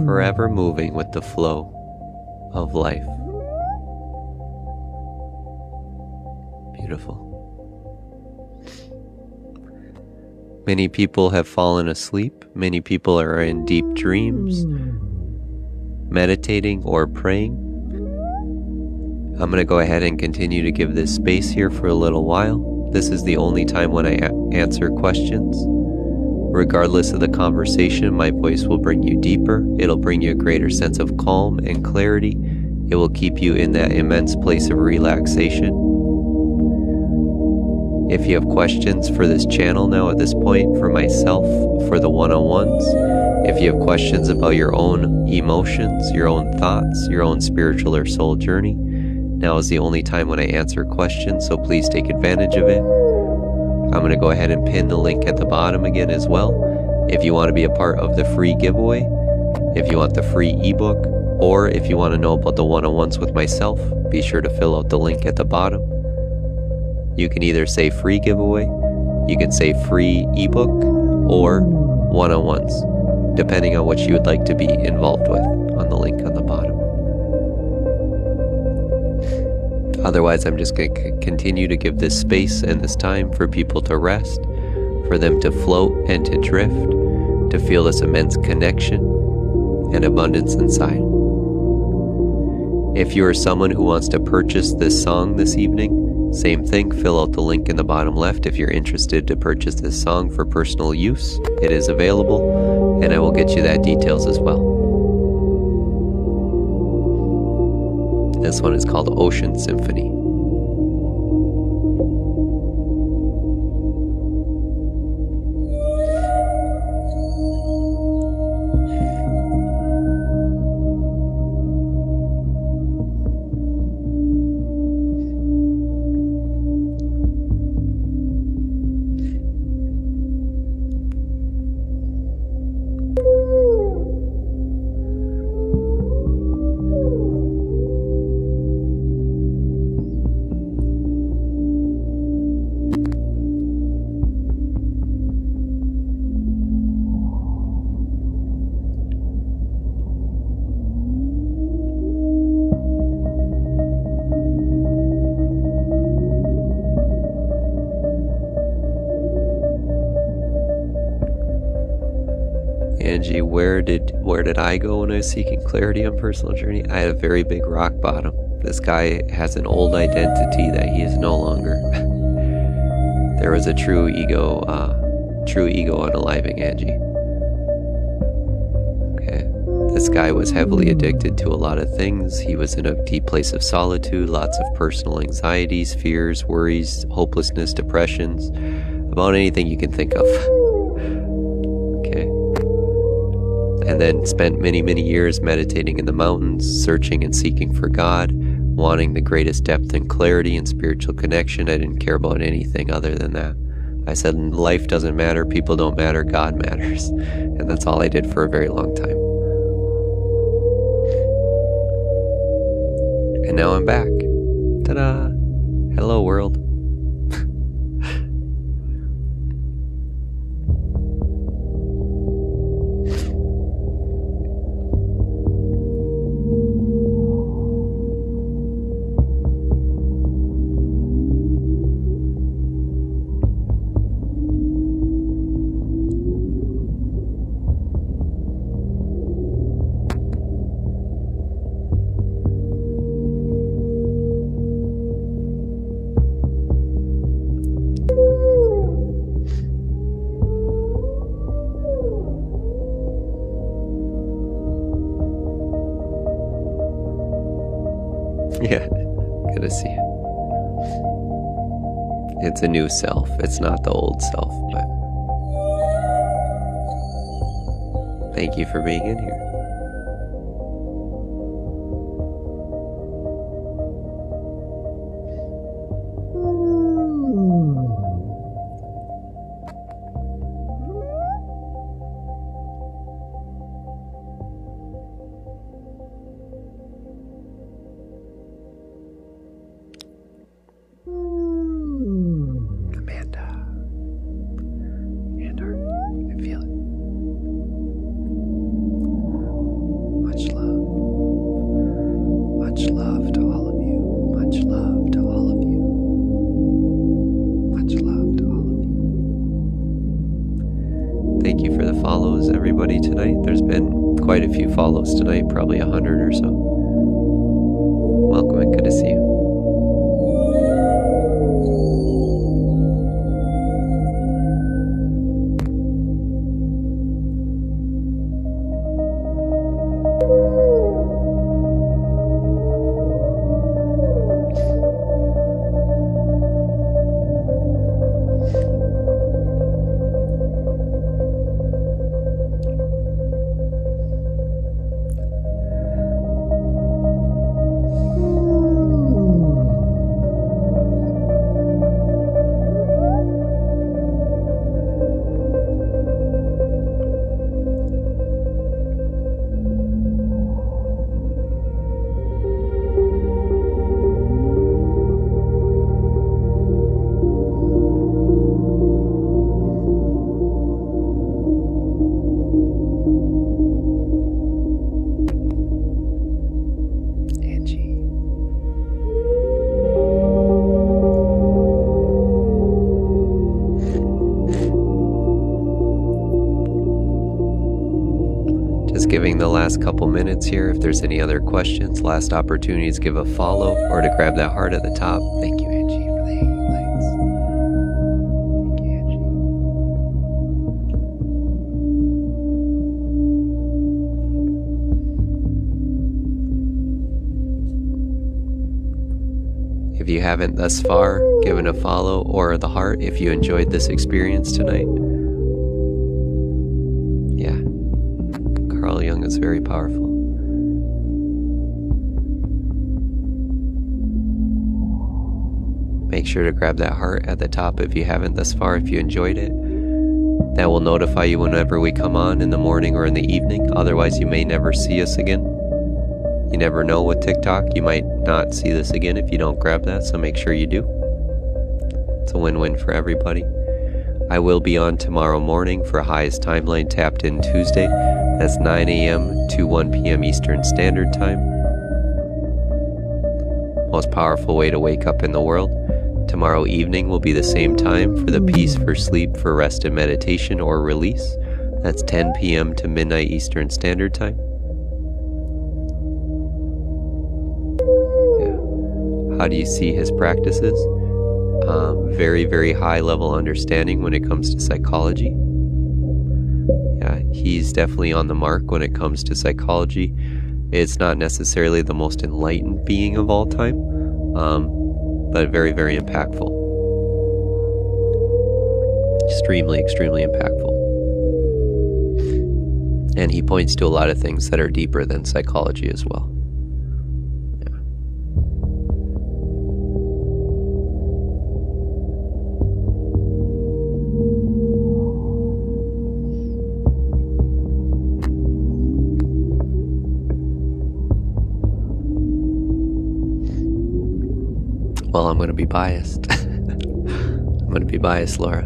Forever moving with the flow of life. Beautiful. Many people have fallen asleep. Many people are in deep dreams. meditating, or praying, I'm going to go ahead and continue to give this space here for a little while. This is the only time when I answer questions. Regardless of the conversation, my voice will bring you deeper. It'll bring you a greater sense of calm and clarity. It will keep you in that immense place of relaxation. If you have questions for this channel now at this point, for myself, for the one-on-ones, if you have questions about your own emotions, your own thoughts, your own spiritual or soul journey, now is the only time when I answer questions, so please take advantage of it. I'm going to go ahead and pin the link at the bottom again as well. If you want to be a part of the free giveaway, if you want the free ebook, or if you want to know about the one-on-ones with myself, be sure to fill out the link at the bottom. You can either say free giveaway, you can say free ebook, or one-on-ones, depending on what you would like to be involved with on the link on the bottom. Otherwise, I'm just going to continue to give this space and this time for people to rest, for them to float and to drift, to feel this immense connection and abundance inside. If you are someone who wants to purchase this song this evening, same thing, fill out the link in the bottom left if you're interested to purchase this song for personal use. It is available, and I will get you that details as well. This one is called Ocean Symphony. Angie, where did I go when I was seeking clarity on personal journey? I had a very big rock bottom. This guy has an old identity that he is no longer. There was a true ego unaliving, Angie. Okay. This guy was heavily addicted to a lot of things. He was in a deep place of solitude, lots of personal anxieties, fears, worries, hopelessness, depressions, about anything you can think of. And then spent many, many years meditating in the mountains, searching and seeking for God, wanting the greatest depth and clarity and spiritual connection. I didn't care about anything other than that. I said, life doesn't matter, people don't matter, God matters. And that's all I did for a very long time. And now I'm back. Ta-da! Hello, world. Yeah, good to see you. It's a new self. It's not the old self, but thank you for being in here. Thank you for the follows, everybody, tonight. There's been quite a few follows tonight, probably 100 or so. Welcome and good to see you. Giving the last couple minutes here. If there's any other questions, last opportunities, give a follow or to grab that heart at the top. Thank you, Angie, for the 8 lights. Thank you, Angie. If you haven't thus far given a follow or the heart, if you enjoyed this experience tonight, Carl Jung is very powerful. Make sure to grab that heart at the top if you haven't thus far, if you enjoyed it. That will notify you whenever we come on in the morning or in the evening. Otherwise, you may never see us again. You never know with TikTok. You might not see this again if you don't grab that, so make sure you do. It's a win-win for everybody. I will be on tomorrow morning for Highest Timeline Tapped In Tuesday. That's 9 a.m. to 1 p.m. Eastern Standard Time. Most powerful way to wake up in the world. Tomorrow evening will be the same time for the Peace for Sleep for Rest and Meditation or Release. That's 10 p.m. to midnight Eastern Standard Time. Yeah. How do you see his practices? Very, very high level understanding when it comes to psychology. Yeah, he's definitely on the mark when it comes to psychology. It's not necessarily the most enlightened being of all time, but very, very impactful. Extremely, extremely impactful. And he points to a lot of things that are deeper than psychology as well. Well, I'm going to be biased. I'm going to be biased, Laura.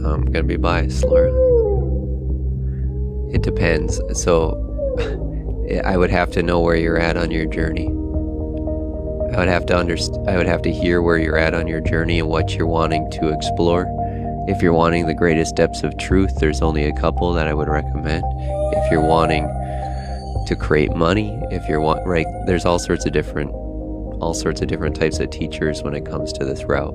I'm going to be biased, Laura. It depends. So, I would have to know where you're at on your journey. I would have to hear where you're at on your journey and what you're wanting to explore. If you're wanting the greatest depths of truth, there's only a couple that I would recommend. If you're wanting to create money, if you're there's all sorts of different types of teachers when it comes to this route,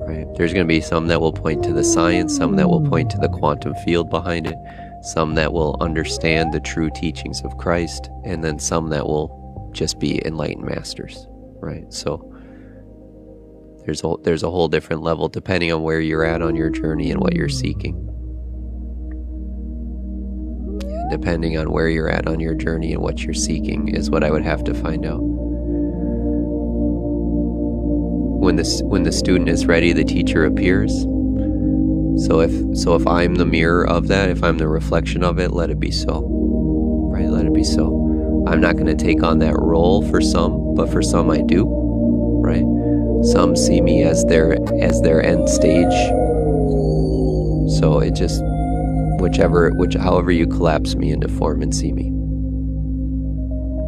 right? There's going to be some that will point to the science, some that will point to the quantum field behind it, some that will understand the true teachings of Christ, and then some that will just be enlightened masters, right? So there's a whole different level depending on where you're at on your journey and what you're seeking. Depending on where you're at on your journey and what you're seeking is what I would have to find out. When the student is ready, the teacher appears. So if I'm the mirror of that, if I'm the reflection of it, let it be so. Right? Let it be so. I'm not going to take on that role for some, but for some I do. Right? Some see me as their end stage. So it just however you collapse me into form and see me.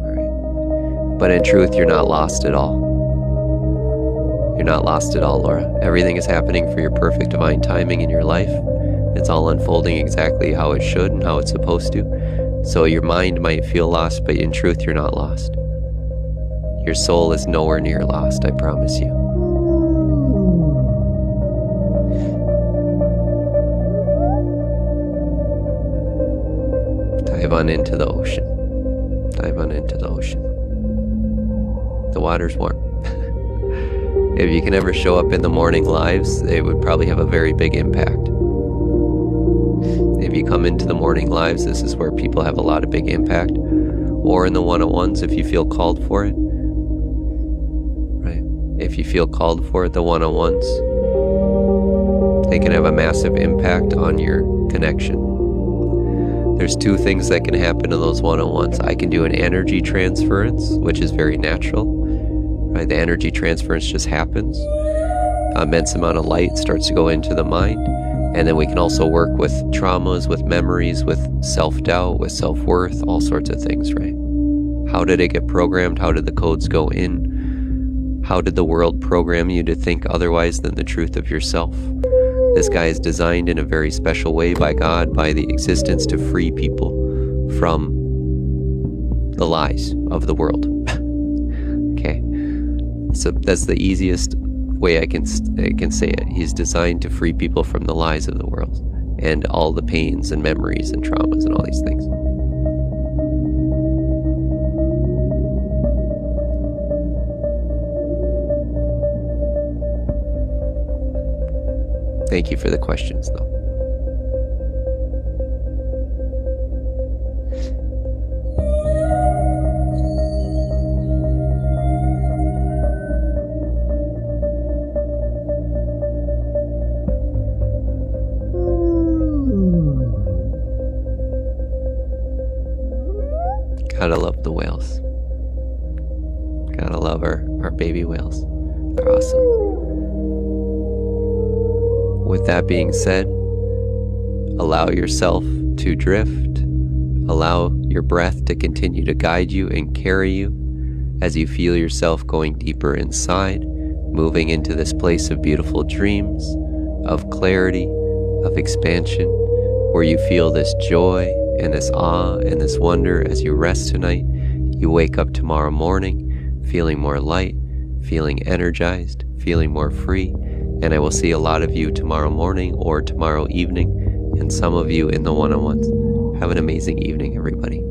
All right. But in truth, you're not lost at all. You're not lost at all, Laura. Everything is happening for your perfect divine timing in your life. It's all unfolding exactly how it should and how it's supposed to. So your mind might feel lost, but in truth, you're not lost. Your soul is nowhere near lost, I promise you. Dive on into the ocean. Dive on into the ocean. The water's warm. If you can ever show up in the morning lives, it would probably have a very big impact. If you come into the morning lives, this is where people have a lot of big impact. Or in the one-on-ones if you feel called for it. Right? If you feel called for it, the one-on-ones, they can have a massive impact on your connection. There's two things that can happen in those one-on-ones. I can do an energy transference, which is very natural. Right? The energy transference just happens. An immense amount of light starts to go into the mind. And then we can also work with traumas, with memories, with self-doubt, with self-worth, all sorts of things, right? How did it get programmed? How did the codes go in? How did the world program you to think otherwise than the truth of yourself? This guy is designed in a very special way by God, by the existence, to free people from the lies of the world. Okay, so that's the easiest way I can say it. He's designed to free people from the lies of the world and all the pains and memories and traumas and all these things. Thank you for the questions, though. Gotta love the whales. Gotta love our baby whales. They're awesome. With that being said, allow yourself to drift. Allow your breath to continue to guide you and carry you as you feel yourself going deeper inside, moving into this place of beautiful dreams, of clarity, of expansion, where you feel this joy and this awe and this wonder as you rest tonight. You wake up tomorrow morning feeling more light, feeling energized, feeling more free, and I will see a lot of you tomorrow morning or tomorrow evening, and some of you in the one-on-ones. Have an amazing evening, everybody.